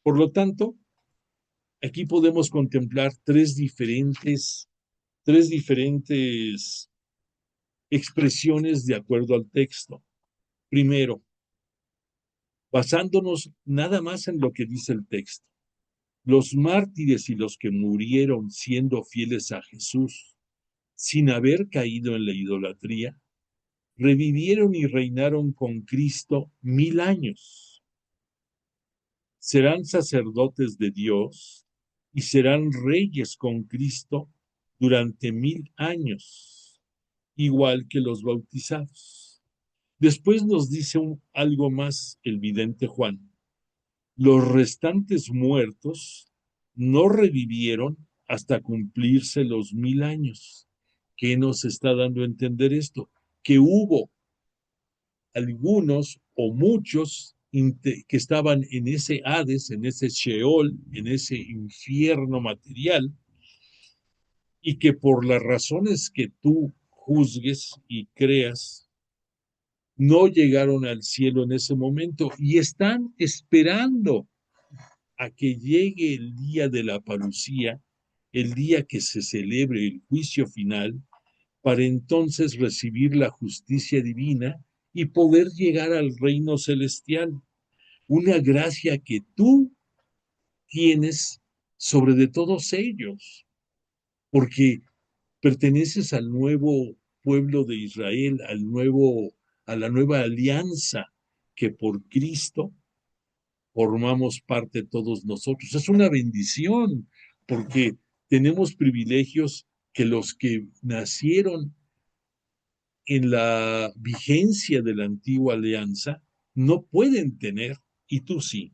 Por lo tanto, aquí podemos contemplar tres diferentes expresiones de acuerdo al texto. Primero, basándonos nada más en lo que dice el texto, los mártires y los que murieron siendo fieles a Jesús, sin haber caído en la idolatría, revivieron y reinaron con Cristo 1000 años. Serán sacerdotes de Dios y serán reyes con Cristo durante 1000 años, igual que los bautizados. Después nos dice algo más el vidente Juan. Los restantes muertos no revivieron hasta cumplirse los 1000 años. ¿Qué nos está dando a entender esto? Que hubo algunos o muchos que estaban en ese Hades, en ese Sheol, en ese infierno material, y que por las razones que tú juzgues y creas, no llegaron al cielo en ese momento y están esperando a que llegue el día de la parucía, el día que se celebre el juicio final, para entonces recibir la justicia divina y poder llegar al reino celestial. Una gracia que tú tienes sobre de todos ellos, porque perteneces al nuevo pueblo de Israel, a la nueva alianza que por Cristo formamos parte todos nosotros. Es una bendición porque tenemos privilegios que los que nacieron en la vigencia de la antigua alianza no pueden tener y tú sí.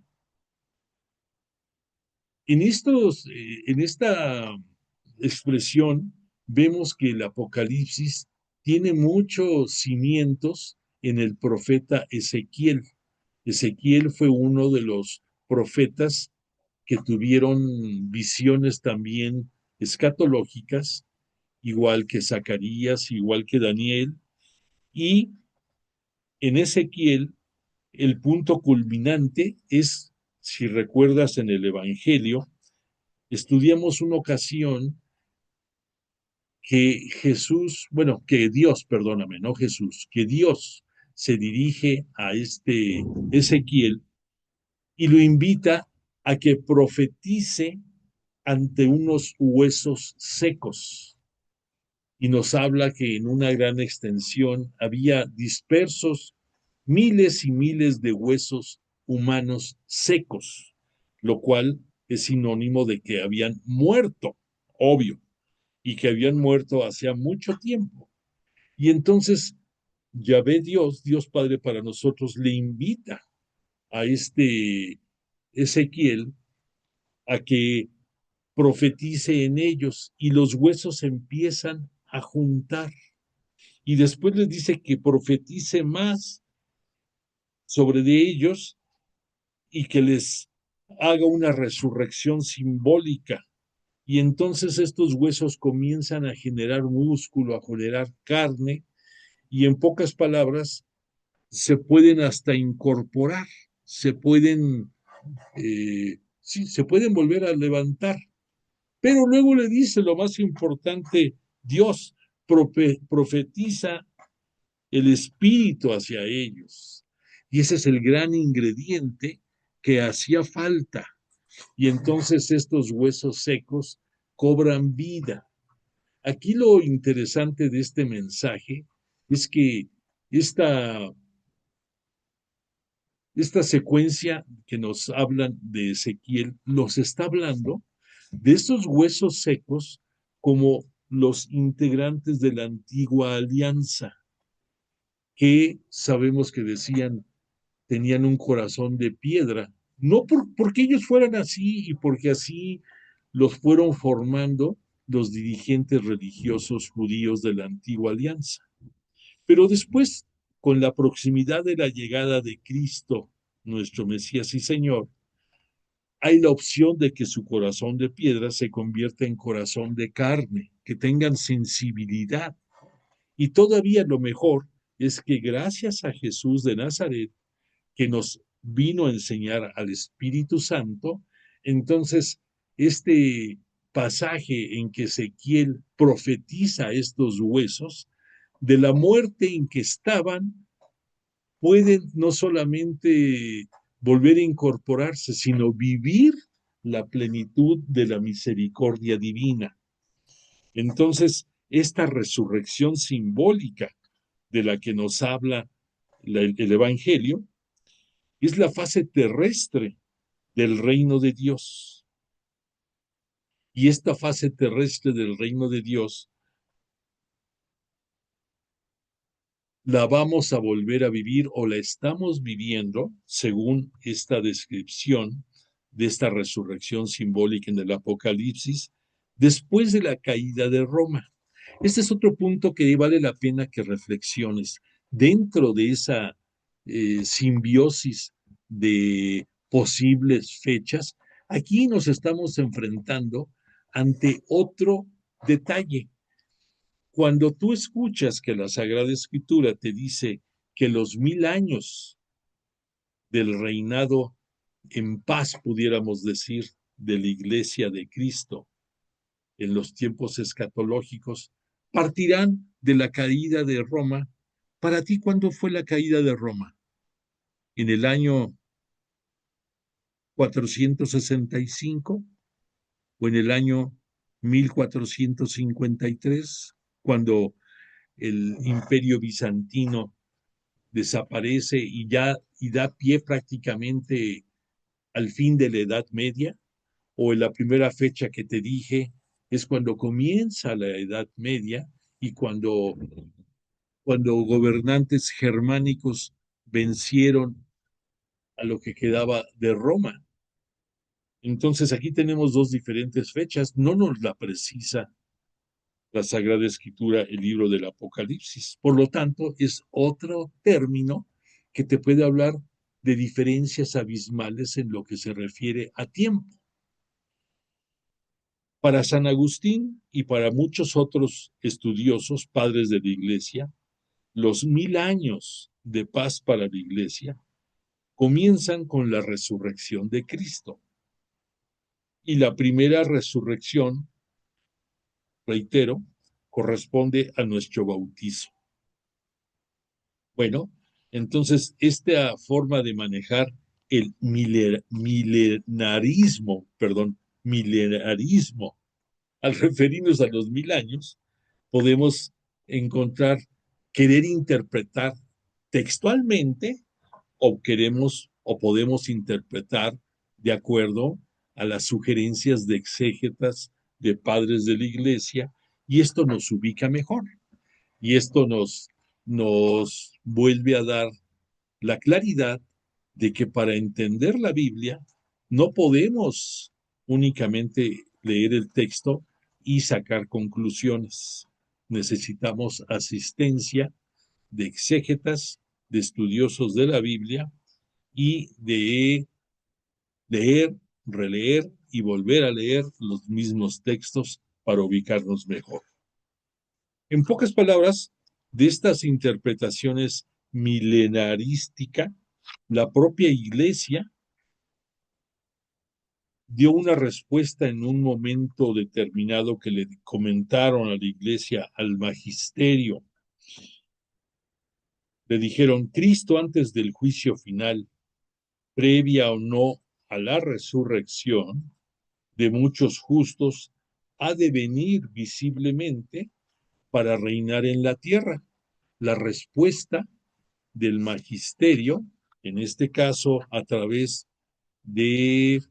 En esta expresión vemos que el Apocalipsis tiene muchos cimientos en el profeta Ezequiel. Ezequiel fue uno de los profetas que tuvieron visiones también escatológicas, igual que Zacarías, igual que Daniel, y en Ezequiel el punto culminante es, si recuerdas en el Evangelio, estudiamos una ocasión que Jesús, bueno, que Dios, perdóname, no Jesús, que Dios se dirige a este Ezequiel y lo invita a que profetice ante unos huesos secos. Y nos habla que en una gran extensión había dispersos miles y miles de huesos humanos secos, lo cual es sinónimo de que habían muerto, obvio, y que habían muerto hacía mucho tiempo. Y entonces Yahvé Dios, Dios Padre para nosotros, le invita a este Ezequiel a que profetice en ellos y los huesos empiezan a juntar. Y después les dice que profetice más sobre de ellos y que les haga una resurrección simbólica. Y entonces estos huesos comienzan a generar músculo, a generar carne, y en pocas palabras se pueden hasta incorporar, se pueden, sí, se pueden volver a levantar. Pero luego le dice lo más importante, Dios profetiza el espíritu hacia ellos. Y ese es el gran ingrediente que hacía falta. Y entonces estos huesos secos cobran vida. Aquí lo interesante de este mensaje es que esta, esta secuencia que nos hablan de Ezequiel nos está hablando de estos huesos secos como los integrantes de la antigua alianza, que sabemos que decían tenían un corazón de piedra, no porque ellos fueran así y porque así los fueron formando los dirigentes religiosos judíos de la antigua alianza. Pero después, con la proximidad de la llegada de Cristo, nuestro Mesías y Señor, hay la opción de que su corazón de piedra se convierta en corazón de carne, que tengan sensibilidad. Y todavía lo mejor es que gracias a Jesús de Nazaret, que nos vino a enseñar al Espíritu Santo, entonces este pasaje en que Ezequiel profetiza estos huesos, de la muerte en que estaban, pueden no solamente volver a incorporarse, sino vivir la plenitud de la misericordia divina. Entonces, esta resurrección simbólica de la que nos habla el Evangelio es la fase terrestre del reino de Dios. Y esta fase terrestre del reino de Dios la vamos a volver a vivir o la estamos viviendo según esta descripción de esta resurrección simbólica en el Apocalipsis, después de la caída de Roma. Este es otro punto que vale la pena que reflexiones. Dentro de esa simbiosis de posibles fechas, aquí nos estamos enfrentando ante otro detalle. Cuando tú escuchas que la Sagrada Escritura te dice que los 1000 años del reinado en paz, pudiéramos decir, de la Iglesia de Cristo en los tiempos escatológicos, partirán de la caída de Roma. Para ti, ¿cuándo fue la caída de Roma? ¿En el año 465 o en el año 1453, cuando el imperio bizantino desaparece y da pie prácticamente al fin de la Edad Media? ¿O en la primera fecha que te dije es cuando comienza la Edad Media y cuando gobernantes germánicos vencieron a lo que quedaba de Roma? Entonces aquí tenemos dos diferentes fechas, no nos la precisa la Sagrada Escritura, el libro del Apocalipsis. Por lo tanto, es otro término que te puede hablar de diferencias abismales en lo que se refiere a tiempo. Para San Agustín y para muchos otros estudiosos, padres de la Iglesia, los 1000 años de paz para la Iglesia comienzan con la resurrección de Cristo. Y la primera resurrección, reitero, corresponde a nuestro bautizo. Bueno, entonces esta forma de manejar el milenarismo, al referirnos a los 1000 años, podemos encontrar, querer interpretar textualmente o podemos interpretar de acuerdo a las sugerencias de exégetas, de padres de la Iglesia, y esto nos ubica mejor. Y esto nos vuelve a dar la claridad de que para entender la Biblia no podemos únicamente leer el texto y sacar conclusiones. Necesitamos asistencia de exégetas, de estudiosos de la Biblia y de leer, releer y volver a leer los mismos textos para ubicarnos mejor. En pocas palabras, de estas interpretaciones milenarísticas, la propia Iglesia dio una respuesta en un momento determinado que le comentaron a la Iglesia, al magisterio. Le dijeron: Cristo, antes del juicio final, previa o no a la resurrección de muchos justos, ha de venir visiblemente para reinar en la tierra. La respuesta del magisterio, en este caso a través de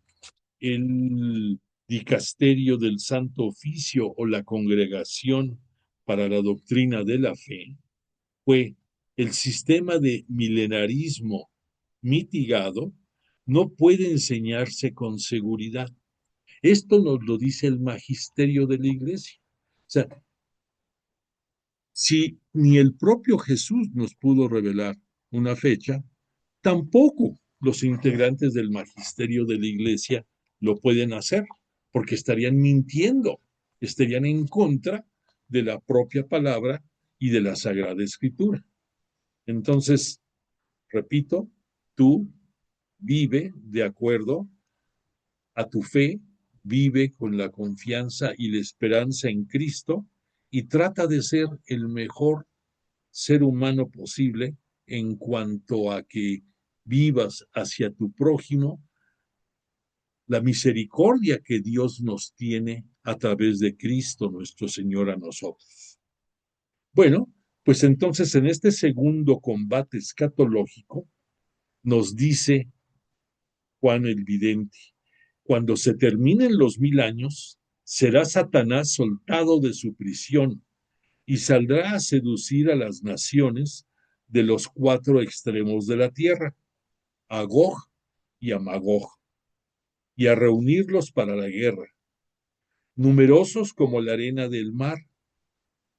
el dicasterio del Santo Oficio o la Congregación para la Doctrina de la Fe, fue: el sistema de milenarismo mitigado no puede enseñarse con seguridad. Esto nos lo dice el magisterio de la Iglesia. O sea, si ni el propio Jesús nos pudo revelar una fecha, tampoco los integrantes del magisterio de la Iglesia lo pueden hacer, porque estarían mintiendo, estarían en contra de la propia palabra y de la Sagrada Escritura. Entonces, repito, tú vive de acuerdo a tu fe, vive con la confianza y la esperanza en Cristo y trata de ser el mejor ser humano posible en cuanto a que vivas hacia tu prójimo la misericordia que Dios nos tiene a través de Cristo nuestro Señor a nosotros. Bueno, pues entonces en este segundo combate escatológico nos dice Juan el Vidente: cuando se terminen los 1000 años, será Satanás soltado de su prisión y saldrá a seducir a las naciones de los 4 extremos de la tierra, a Gog y a Magog, y a reunirlos para la guerra. numerosos como la arena del mar.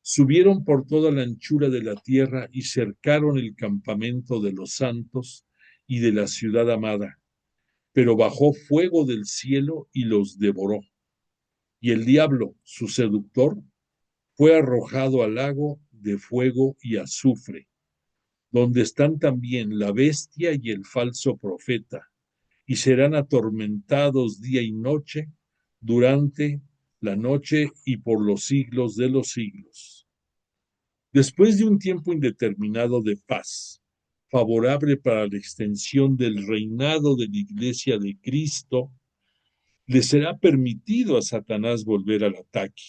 Subieron por toda la anchura de la tierra y cercaron el campamento de los santos y de la ciudad amada. Pero bajó fuego del cielo y los devoró. Y el diablo, su seductor, fue arrojado al lago de fuego y azufre, donde están también la bestia y el falso profeta, y serán atormentados día y noche durante la noche y por los siglos de los siglos. Después de un tiempo indeterminado de paz, favorable para la extensión del reinado de la Iglesia de Cristo, le será permitido a Satanás volver al ataque.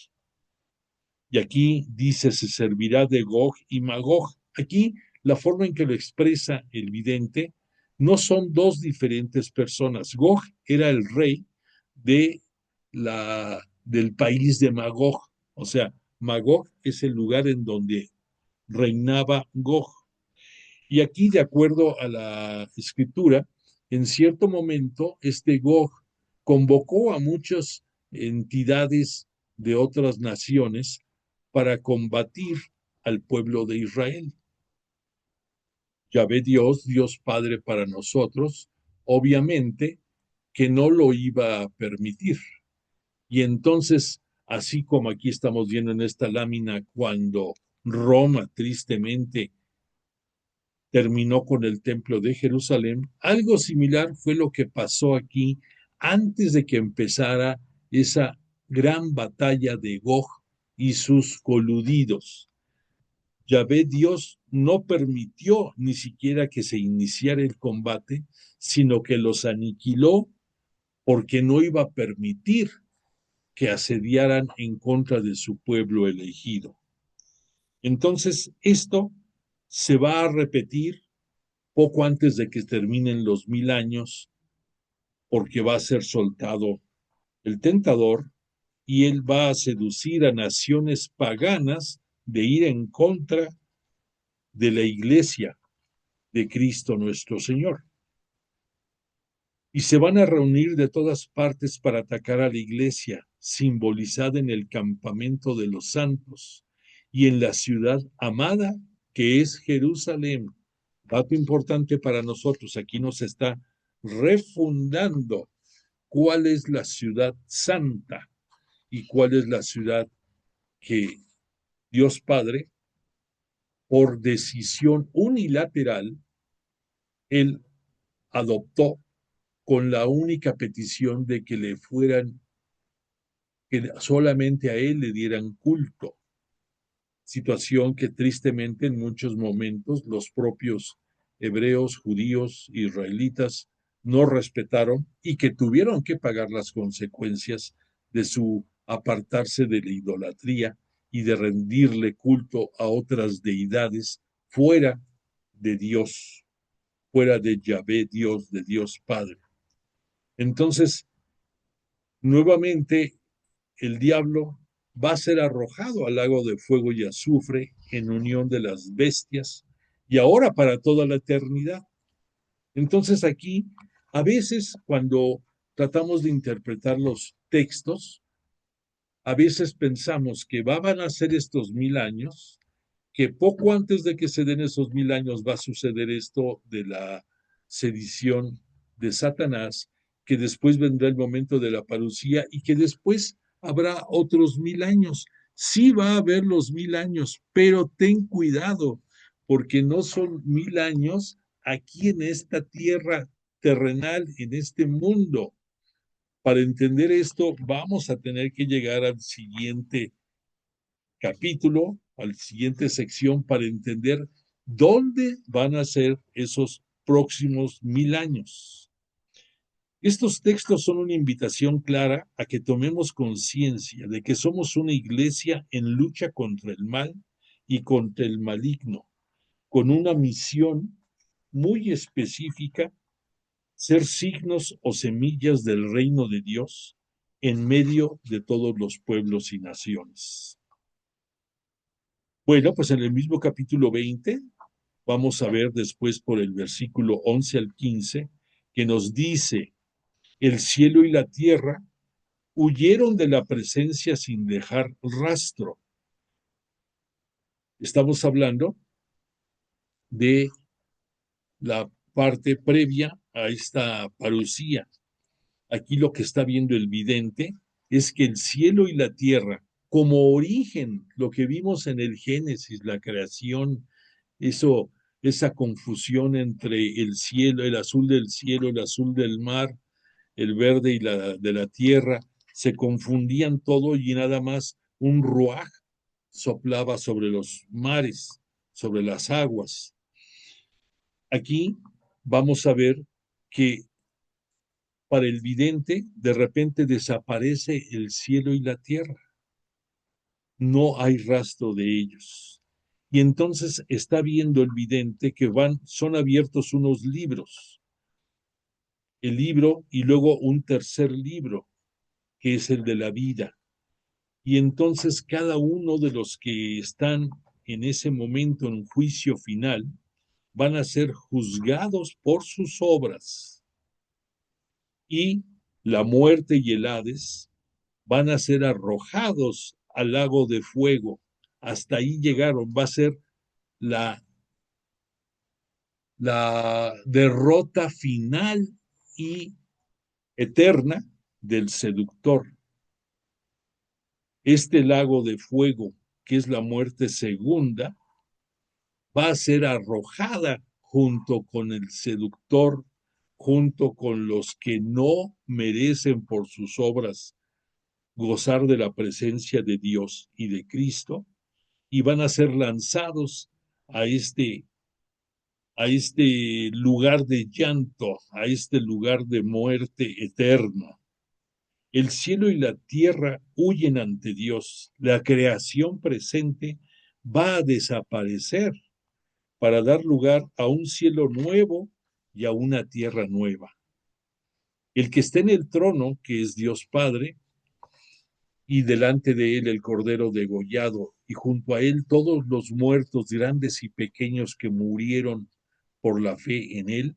Y aquí dice, se servirá de Gog y Magog. Aquí la forma en que lo expresa el vidente no son dos diferentes personas. Gog era el rey de del país de Magog. O sea, Magog es el lugar en donde reinaba Gog. Y aquí, de acuerdo a la escritura, en cierto momento, este Gog convocó a muchas entidades de otras naciones para combatir al pueblo de Israel. Yahvé Dios, Dios Padre para nosotros, obviamente que no lo iba a permitir. Y entonces, así como aquí estamos viendo en esta lámina, cuando Roma tristemente terminó con el templo de Jerusalén, algo similar fue lo que pasó aquí antes de que empezara esa gran batalla de Gog y sus coludidos. Yahvé Dios no permitió ni siquiera que se iniciara el combate, sino que los aniquiló porque no iba a permitir que asediaran en contra de su pueblo elegido. Entonces, esto se va a repetir poco antes de que terminen los 1000 años, porque va a ser soltado el tentador y él va a seducir a naciones paganas de ir en contra de la iglesia de Cristo nuestro Señor. Y se van a reunir de todas partes para atacar a la iglesia, simbolizada en el campamento de los santos y en la ciudad amada que es Jerusalén. Dato importante para nosotros, aquí nos está refundando cuál es la ciudad santa y cuál es la ciudad que Dios Padre, por decisión unilateral, Él adoptó con la única petición de que le fueran, que solamente a Él le dieran culto. Situación que tristemente en muchos momentos los propios hebreos, judíos, israelitas no respetaron y que tuvieron que pagar las consecuencias de su apartarse de la idolatría y de rendirle culto a otras deidades fuera de Dios, fuera de Yahvé Dios, de Dios Padre. Entonces, nuevamente, el diablo va a ser arrojado al lago de fuego y azufre en unión de las bestias y ahora para toda la eternidad. Entonces aquí, a veces cuando tratamos de interpretar los textos, a veces pensamos que van a ser estos 1000 años, que poco antes de que se den esos 1000 años va a suceder esto de la sedición de Satanás, que después vendrá el momento de la parucía y que después habrá otros 1000 años. Sí va a haber los 1000 años, pero ten cuidado, porque no son 1000 años aquí en esta tierra terrenal, en este mundo. Para entender esto, vamos a tener que llegar al siguiente capítulo, a la siguiente sección, para entender dónde van a ser esos próximos 1000 años. Estos textos son una invitación clara a que tomemos conciencia de que somos una iglesia en lucha contra el mal y contra el maligno, con una misión muy específica: ser signos o semillas del reino de Dios en medio de todos los pueblos y naciones. Bueno, pues en el mismo capítulo 20 vamos a ver después por el versículo 11 al 15 que nos dice: el cielo y la tierra huyeron de la presencia sin dejar rastro. Estamos hablando de la parte previa a esta parucía. Aquí lo que está viendo el vidente es que el cielo y la tierra, como origen, lo que vimos en el Génesis, la creación, eso, esa confusión entre el cielo, el azul del cielo, el azul del mar, el verde y la de la tierra, se confundían todo y nada más un ruaj soplaba sobre los mares, sobre las aguas. Aquí vamos a ver que para el vidente de repente desaparece el cielo y la tierra. No hay rastro de ellos. Y entonces está viendo el vidente que son abiertos unos libros. El libro y luego un tercer libro, que es el de la vida. Y entonces cada uno de los que están en ese momento en juicio final van a ser juzgados por sus obras. Y la muerte y el Hades van a ser arrojados al lago de fuego. Hasta ahí llegaron. Va a ser la, la derrota final y eterna del seductor. Este lago de fuego, que es la muerte segunda, va a ser arrojada junto con el seductor, junto con los que no merecen por sus obras gozar de la presencia de Dios y de Cristo, y van a ser lanzados a este lugar de llanto, a este lugar de muerte eterna. El cielo y la tierra huyen ante Dios. La creación presente va a desaparecer para dar lugar a un cielo nuevo y a una tierra nueva. El que está en el trono, que es Dios Padre, y delante de él el Cordero degollado, y junto a él todos los muertos grandes y pequeños que murieron por la fe en él,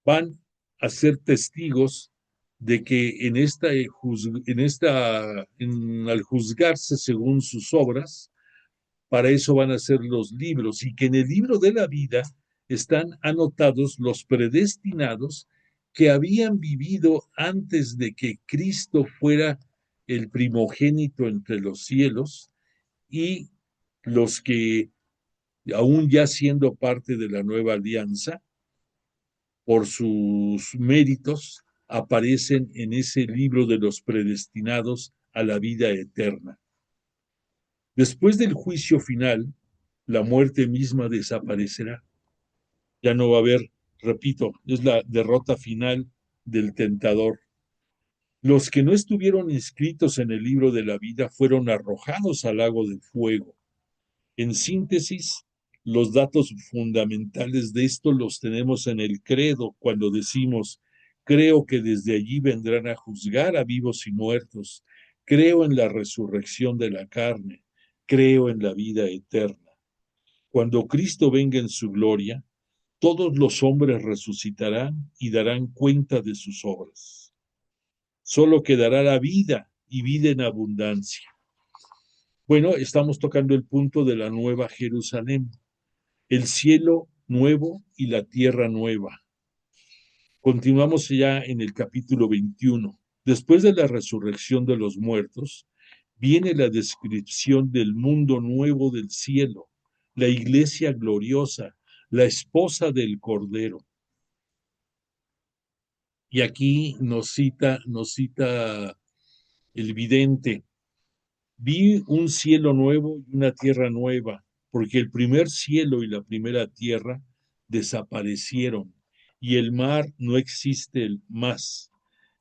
van a ser testigos de que al juzgarse según sus obras, para eso van a ser los libros, y que en el libro de la vida están anotados los predestinados que habían vivido antes de que Cristo fuera el primogénito entre los cielos, y los que, aún ya siendo parte de la nueva alianza, por sus méritos, aparecen en ese libro de los predestinados a la vida eterna. Después del juicio final, la muerte misma desaparecerá. Ya no va a haber, repito, es la derrota final del tentador. Los que no estuvieron inscritos en el libro de la vida fueron arrojados al lago de fuego. En síntesis, los datos fundamentales de esto los tenemos en el credo cuando decimos: creo que desde allí vendrán a juzgar a vivos y muertos, creo en la resurrección de la carne, creo en la vida eterna. Cuando Cristo venga en su gloria, todos los hombres resucitarán y darán cuenta de sus obras. Solo quedará la vida y vida en abundancia. Bueno, estamos tocando el punto de la nueva Jerusalén, el cielo nuevo y la tierra nueva. Continuamos ya en el capítulo 21. Después de la resurrección de los muertos, viene la descripción del mundo nuevo del cielo, la iglesia gloriosa, la esposa del Cordero. Y aquí nos cita el vidente: vi un cielo nuevo y una tierra nueva, porque el primer cielo y la primera tierra desaparecieron, y el mar no existe más.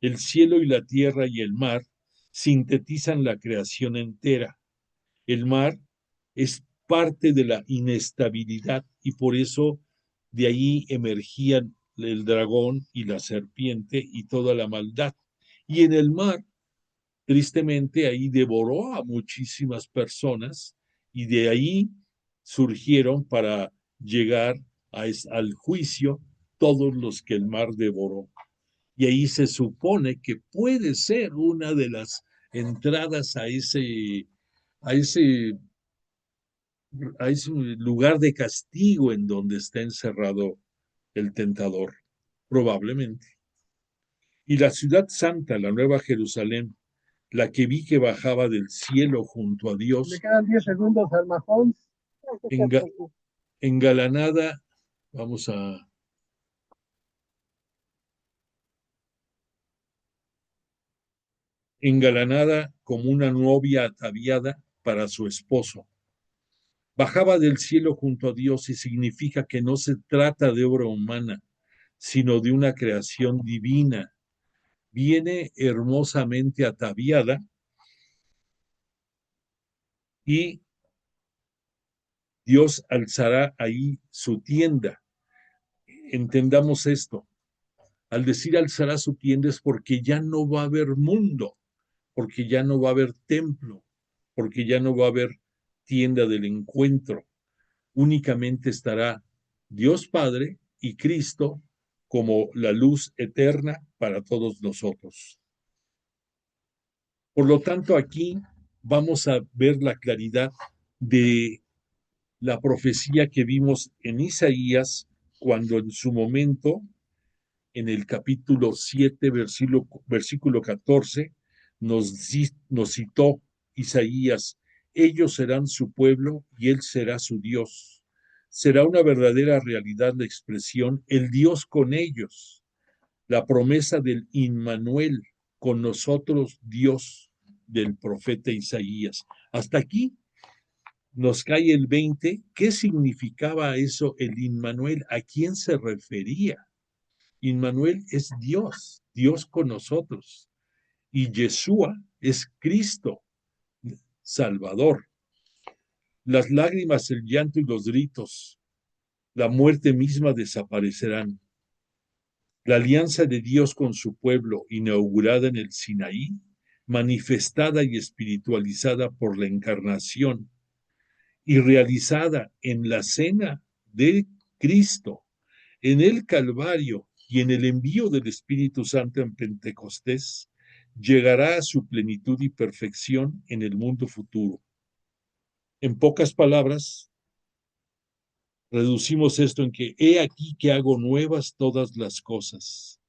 El cielo y la tierra y el mar sintetizan la creación entera. El mar es parte de la inestabilidad, y por eso de ahí emergían el dragón y la serpiente y toda la maldad. Y en el mar, tristemente, ahí devoró a muchísimas personas, y de ahí surgieron para llegar al juicio todos los que el mar devoró. Y ahí se supone que puede ser una de las entradas a ese, a ese lugar de castigo en donde está encerrado el tentador, probablemente. Y la ciudad santa, la Nueva Jerusalén, la que vi que bajaba del cielo junto a Le Dios, quedan 10 segundos al Majón. enga- engalanada, vamos a, engalanada como una novia ataviada para su esposo. Bajaba del cielo junto a Dios y significa que no se trata de obra humana, sino de una creación divina. Viene hermosamente ataviada y Dios alzará ahí su tienda. Entendamos esto. Al decir alzará su tienda es porque ya no va a haber mundo, porque ya no va a haber templo, porque ya no va a haber tienda del encuentro. Únicamente estará Dios Padre y Cristo como la luz eterna para todos nosotros. Por lo tanto, aquí vamos a ver la claridad de la profecía que vimos en Isaías cuando en su momento, en el capítulo 7, versículo 14, nos citó Isaías: ellos serán su pueblo y él será su Dios. Será una verdadera realidad la expresión el Dios con ellos, la promesa del Immanuel, con nosotros Dios, del profeta Isaías. Hasta aquí nos cae el 20. ¿Qué significaba eso, el Immanuel? ¿A quién se refería? Immanuel es Dios, Dios con nosotros. Y Yeshua es Cristo, Salvador. Las lágrimas, el llanto y los gritos, la muerte misma desaparecerán. La alianza de Dios con su pueblo, inaugurada en el Sinaí, manifestada y espiritualizada por la encarnación y realizada en la cena de Cristo, en el Calvario y en el envío del Espíritu Santo en Pentecostés, llegará a su plenitud y perfección en el mundo futuro. En pocas palabras, reducimos esto en que he aquí que hago nuevas todas las cosas.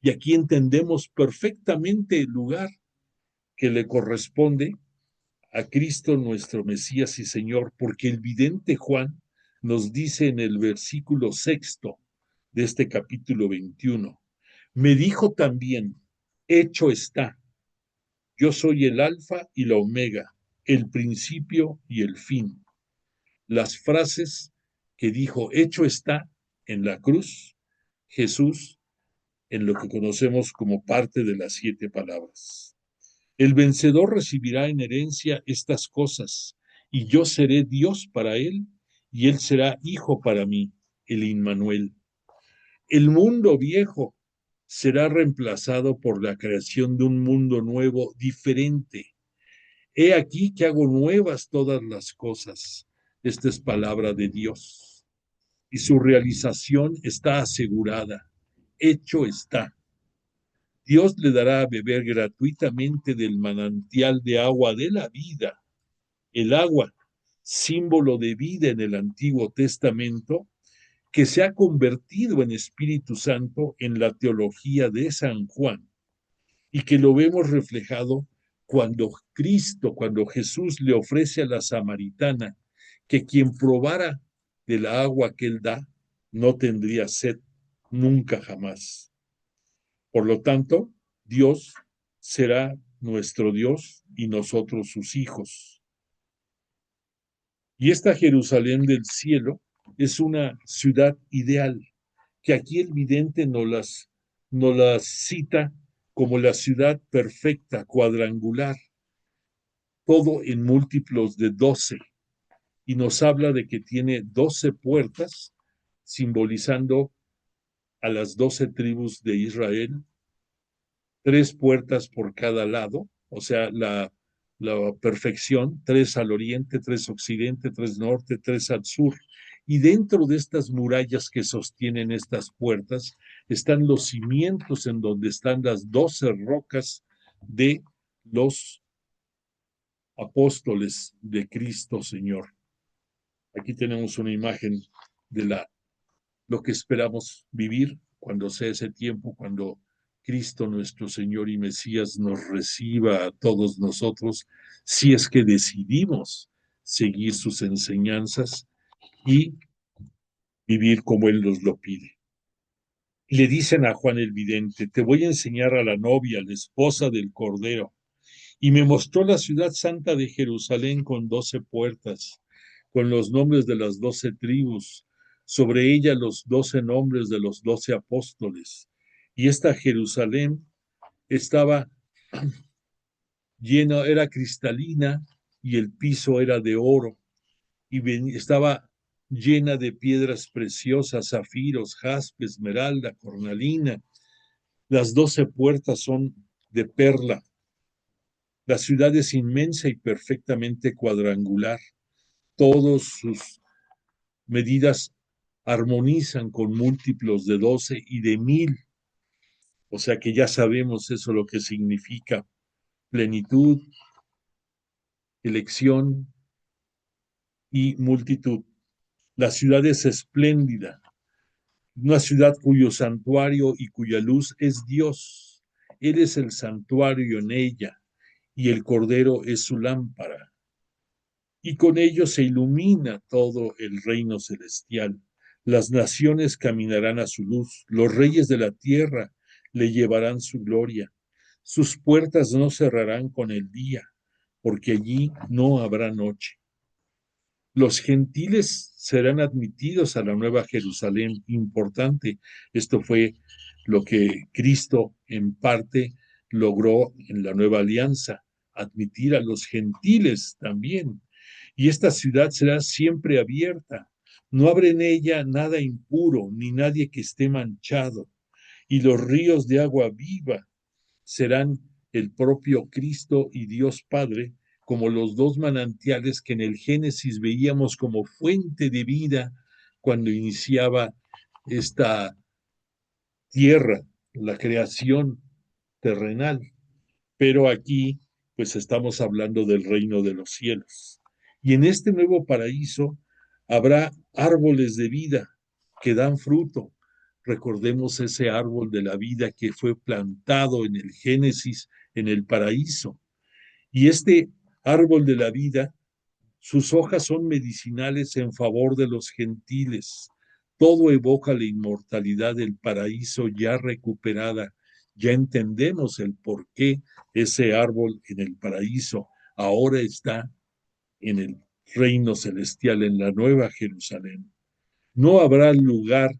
Y aquí entendemos perfectamente el lugar que le corresponde a Cristo nuestro Mesías y Señor, porque el vidente Juan nos dice en el versículo 6 de este capítulo 21, me dijo también, hecho está, yo soy el alfa y la omega, el principio y el fin. Las frases que dijo, hecho está, en la cruz, Jesús, en lo que conocemos como parte de las 7 palabras. El vencedor recibirá en herencia estas cosas, y yo seré Dios para él, y él será hijo para mí, el Immanuel. El mundo viejo será reemplazado por la creación de un mundo nuevo, diferente. He aquí que hago nuevas todas las cosas. Esta es palabra de Dios. Y su realización está asegurada. Hecho está. Dios le dará a beber gratuitamente del manantial de agua de la vida. El agua, símbolo de vida en el Antiguo Testamento, que se ha convertido en Espíritu Santo en la teología de San Juan y que lo vemos reflejado cuando Jesús le ofrece a la samaritana que quien probara de la agua que él da no tendría sed nunca jamás. Por lo tanto, Dios será nuestro Dios y nosotros sus hijos. Y esta Jerusalén del cielo es una ciudad ideal, que aquí el vidente nos las cita como la ciudad perfecta, cuadrangular, todo en múltiplos de 12, y nos habla de que tiene 12 puertas, simbolizando a las 12 tribus de Israel, 3 puertas por cada lado, o sea, la perfección, 3 al oriente, 3 occidente, 3 norte, 3 al sur, Y dentro de estas murallas que sostienen estas puertas están los cimientos en donde están las 12 rocas de los apóstoles de Cristo Señor. Aquí tenemos una imagen de lo que esperamos vivir cuando sea ese tiempo, cuando Cristo nuestro Señor y Mesías nos reciba a todos nosotros, si es que decidimos seguir sus enseñanzas y vivir como Él nos lo pide. Y le dicen a Juan el Vidente, te voy a enseñar a la novia, la esposa del Cordero. Y me mostró la ciudad santa de Jerusalén con 12 puertas, con los nombres de las 12 tribus, sobre ella los 12 nombres de los 12 apóstoles. Y esta Jerusalén estaba llena, era cristalina, y el piso era de oro, y estaba llena de piedras preciosas, zafiros, jaspe, esmeralda, cornalina. Las 12 puertas son de perla. La ciudad es inmensa y perfectamente cuadrangular. Todas sus medidas armonizan con múltiplos de 12 y de 1000. O sea que ya sabemos eso lo que significa plenitud, elección y multitud. La ciudad es espléndida, una ciudad cuyo santuario y cuya luz es Dios. Él es el santuario en ella y el Cordero es su lámpara. Y con ello se ilumina todo el reino celestial. Las naciones caminarán a su luz, los reyes de la tierra le llevarán su gloria. Sus puertas no cerrarán con el día, porque allí no habrá noche. Los gentiles serán admitidos a la nueva Jerusalén. Importante, esto fue lo que Cristo en parte logró en la nueva alianza, admitir a los gentiles también. Y esta ciudad será siempre abierta. No habrá en ella nada impuro, ni nadie que esté manchado. Y los ríos de agua viva serán el propio Cristo y Dios Padre, como los dos manantiales que en el Génesis veíamos como fuente de vida cuando iniciaba esta tierra, la creación terrenal. Pero aquí, pues estamos hablando del reino de los cielos. Y en este nuevo paraíso habrá árboles de vida que dan fruto. Recordemos ese árbol de la vida que fue plantado en el Génesis, en el paraíso. Y este árbol de la vida, sus hojas son medicinales en favor de los gentiles. Todo evoca la inmortalidad del paraíso ya recuperada. Ya entendemos el por qué ese árbol en el paraíso ahora está en el reino celestial, en la nueva Jerusalén. No habrá lugar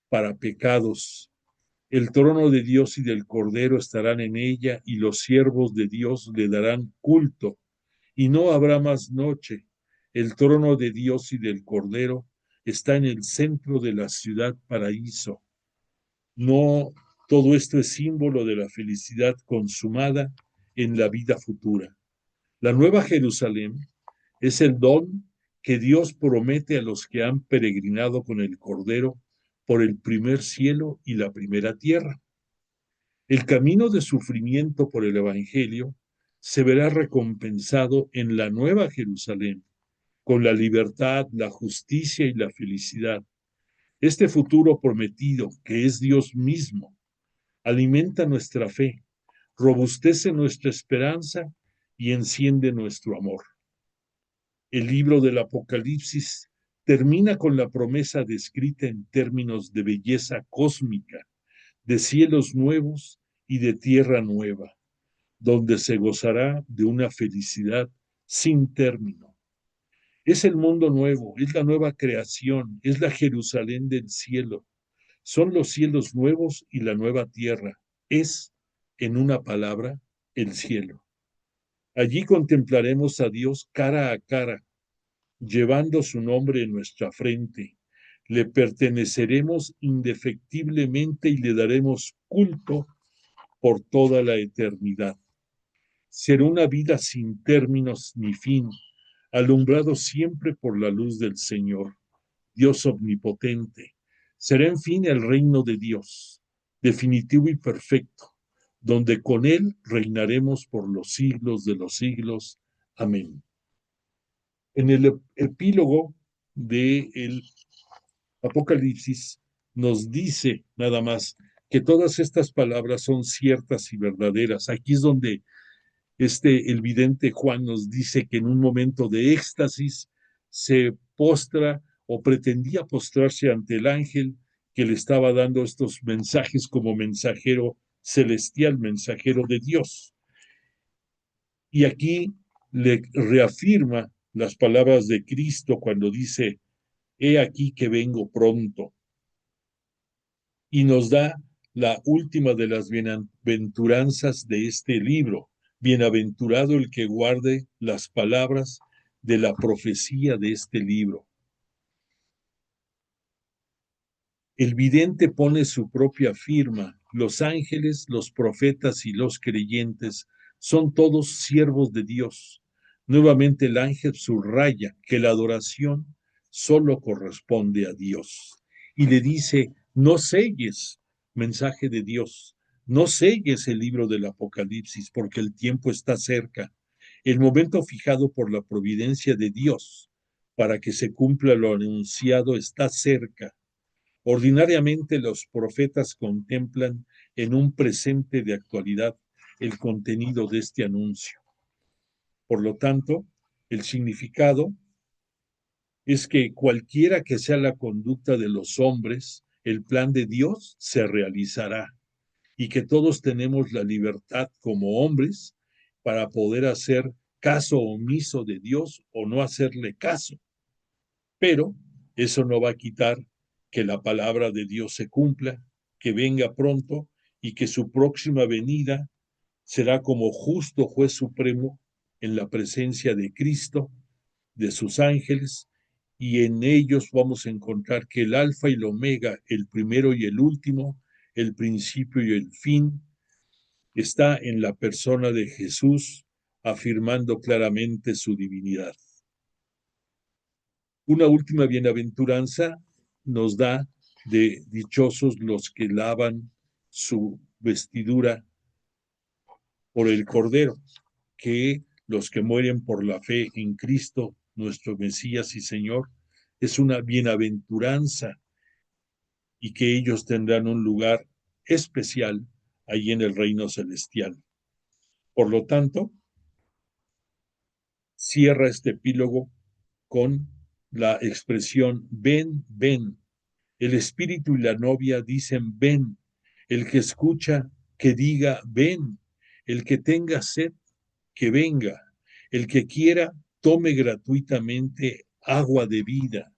para pecados. El trono de Dios y del Cordero estarán en ella, y los siervos de Dios le darán culto. Y no habrá más noche. El trono de Dios y del Cordero está en el centro de la ciudad paraíso. No, todo esto es símbolo de la felicidad consumada en la vida futura. La nueva Jerusalén es el don que Dios promete a los que han peregrinado con el Cordero por el primer cielo y la primera tierra. El camino de sufrimiento por el Evangelio se verá recompensado en la nueva Jerusalén, con la libertad, la justicia y la felicidad. Este futuro prometido, que es Dios mismo, alimenta nuestra fe, robustece nuestra esperanza y enciende nuestro amor. El libro del Apocalipsis termina con la promesa descrita en términos de belleza cósmica, de cielos nuevos y de tierra nueva, donde se gozará de una felicidad sin término. Es el mundo nuevo, es la nueva creación, es la Jerusalén del cielo. Son los cielos nuevos y la nueva tierra. Es, en una palabra, el cielo. Allí contemplaremos a Dios cara a cara, llevando su nombre en nuestra frente. Le perteneceremos indefectiblemente y le daremos culto por toda la eternidad. Será una vida sin términos ni fin, alumbrado siempre por la luz del Señor. Dios omnipotente. Será en fin el reino de Dios, definitivo y perfecto, donde con Él reinaremos por los siglos de los siglos. Amén. En el epílogo del Apocalipsis nos dice nada más que todas estas palabras son ciertas y verdaderas. Aquí es donde el vidente Juan nos dice que en un momento de éxtasis se postra o pretendía postrarse ante el ángel que le estaba dando estos mensajes como mensajero celestial, mensajero de Dios. Y aquí le reafirma las palabras de Cristo cuando dice, he aquí que vengo pronto. Y nos da la última de las bienaventuranzas de este libro. Bienaventurado el que guarde las palabras de la profecía de este libro. El vidente pone su propia firma. Los ángeles, los profetas y los creyentes son todos siervos de Dios. Nuevamente el ángel subraya que la adoración solo corresponde a Dios. Y le dice, no selles, mensaje de Dios, no selles el libro del Apocalipsis porque el tiempo está cerca. El momento fijado por la providencia de Dios para que se cumpla lo anunciado está cerca. Ordinariamente los profetas contemplan en un presente de actualidad el contenido de este anuncio. Por lo tanto, el significado es que cualquiera que sea la conducta de los hombres, el plan de Dios se realizará y que todos tenemos la libertad como hombres para poder hacer caso omiso de Dios o no hacerle caso. Pero eso no va a quitar que la palabra de Dios se cumpla, que venga pronto y que su próxima venida será como justo juez supremo en la presencia de Cristo, de sus ángeles, y en ellos vamos a encontrar que el alfa y el omega, el primero y el último, el principio y el fin, está en la persona de Jesús, afirmando claramente su divinidad. Una última bienaventuranza nos da de dichosos los que lavan su vestidura por el Cordero, que los que mueren por la fe en Cristo, nuestro Mesías y Señor, es una bienaventuranza y que ellos tendrán un lugar especial allí en el reino celestial. Por lo tanto, cierra este epílogo con la expresión ven, ven. El espíritu y la novia dicen ven. El que escucha, que diga ven. El que tenga sed, que venga. El que quiera, tome gratuitamente agua de vida.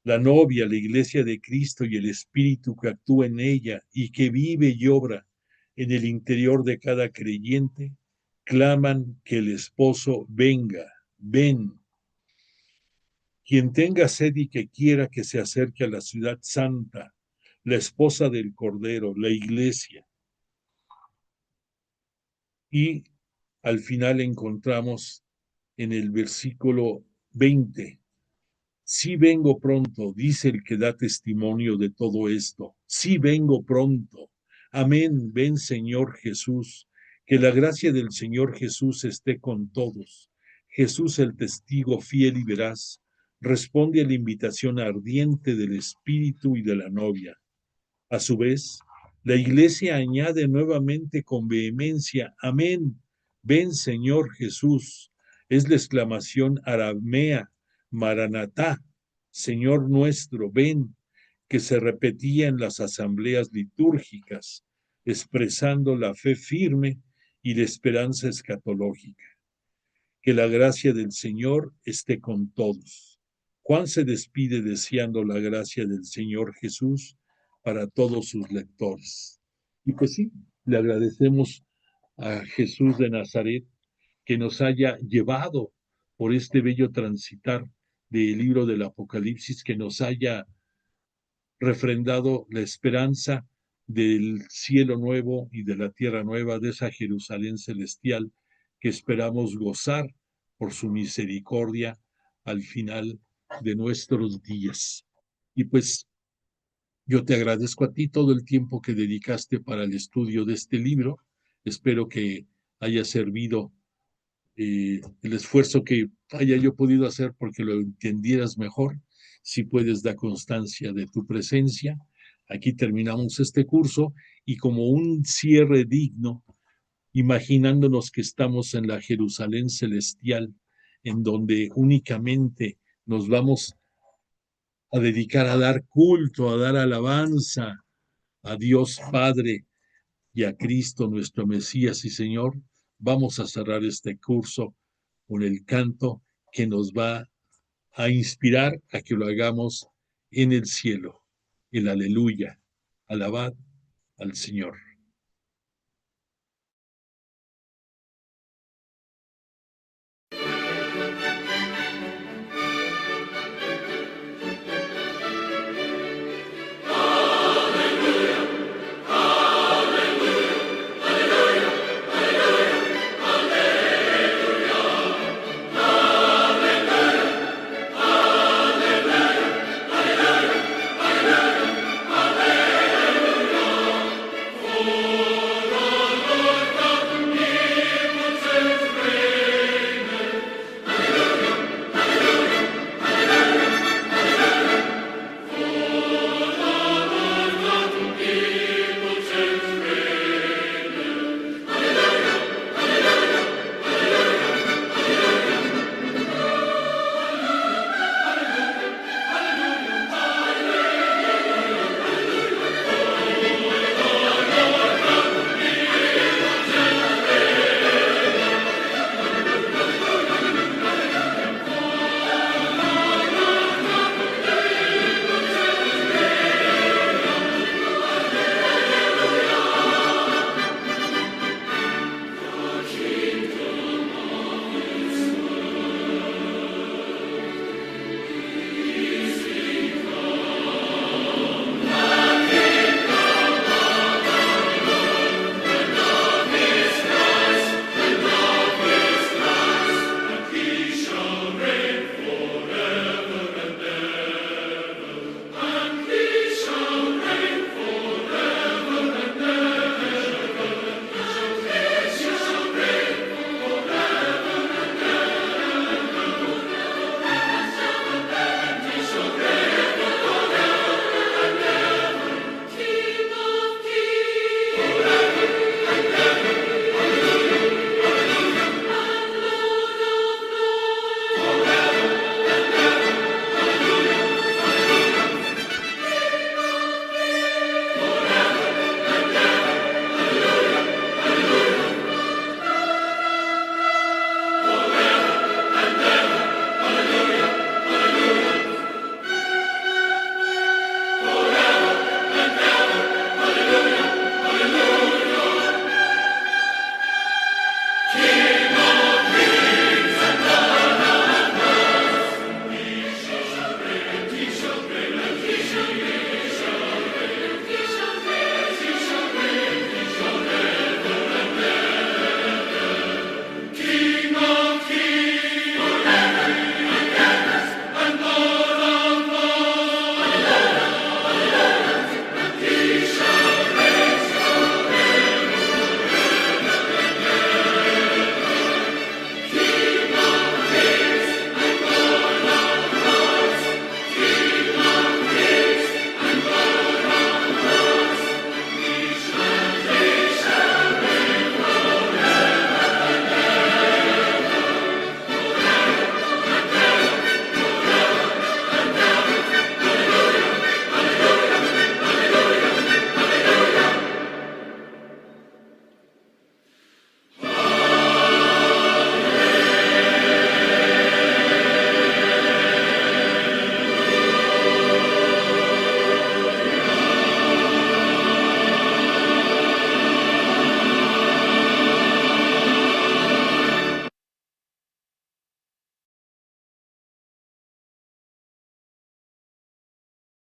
La novia, la iglesia de Cristo y el espíritu que actúa en ella y que vive y obra en el interior de cada creyente, claman que el esposo venga, ven. Quien tenga sed y que quiera que se acerque a la ciudad santa, la esposa del Cordero, la iglesia. Y al final encontramos en el versículo 20, sí vengo pronto, dice el que da testimonio de todo esto, sí vengo pronto. Amén, ven Señor Jesús, que la gracia del Señor Jesús esté con todos. Jesús el testigo fiel y veraz, responde a la invitación ardiente del Espíritu y de la novia. A su vez, la Iglesia añade nuevamente con vehemencia, amén, ven Señor Jesús. Es la exclamación aramea, Maranatá, Señor nuestro, ven, que se repetía en las asambleas litúrgicas, expresando la fe firme y la esperanza escatológica. Que la gracia del Señor esté con todos. Juan se despide deseando la gracia del Señor Jesús para todos sus lectores. Y pues sí, le agradecemos a Jesús de Nazaret que nos haya llevado por este bello transitar del libro del Apocalipsis, que nos haya refrendado la esperanza del cielo nuevo y de la tierra nueva, de esa Jerusalén celestial que esperamos gozar por su misericordia al final de nuestros días. Y pues yo te agradezco a ti todo el tiempo que dedicaste para el estudio de este libro. Espero que haya servido el esfuerzo que haya yo podido hacer porque lo entendieras mejor. Si puedes dar constancia de tu presencia. Aquí terminamos este curso y como un cierre digno, imaginándonos que estamos en la Jerusalén celestial, en donde únicamente nos vamos a dedicar a dar culto, a dar alabanza a Dios Padre y a Cristo nuestro Mesías y Señor, vamos a cerrar este curso con el canto que nos va a inspirar a que lo hagamos en el cielo. El aleluya. Alabad al Señor.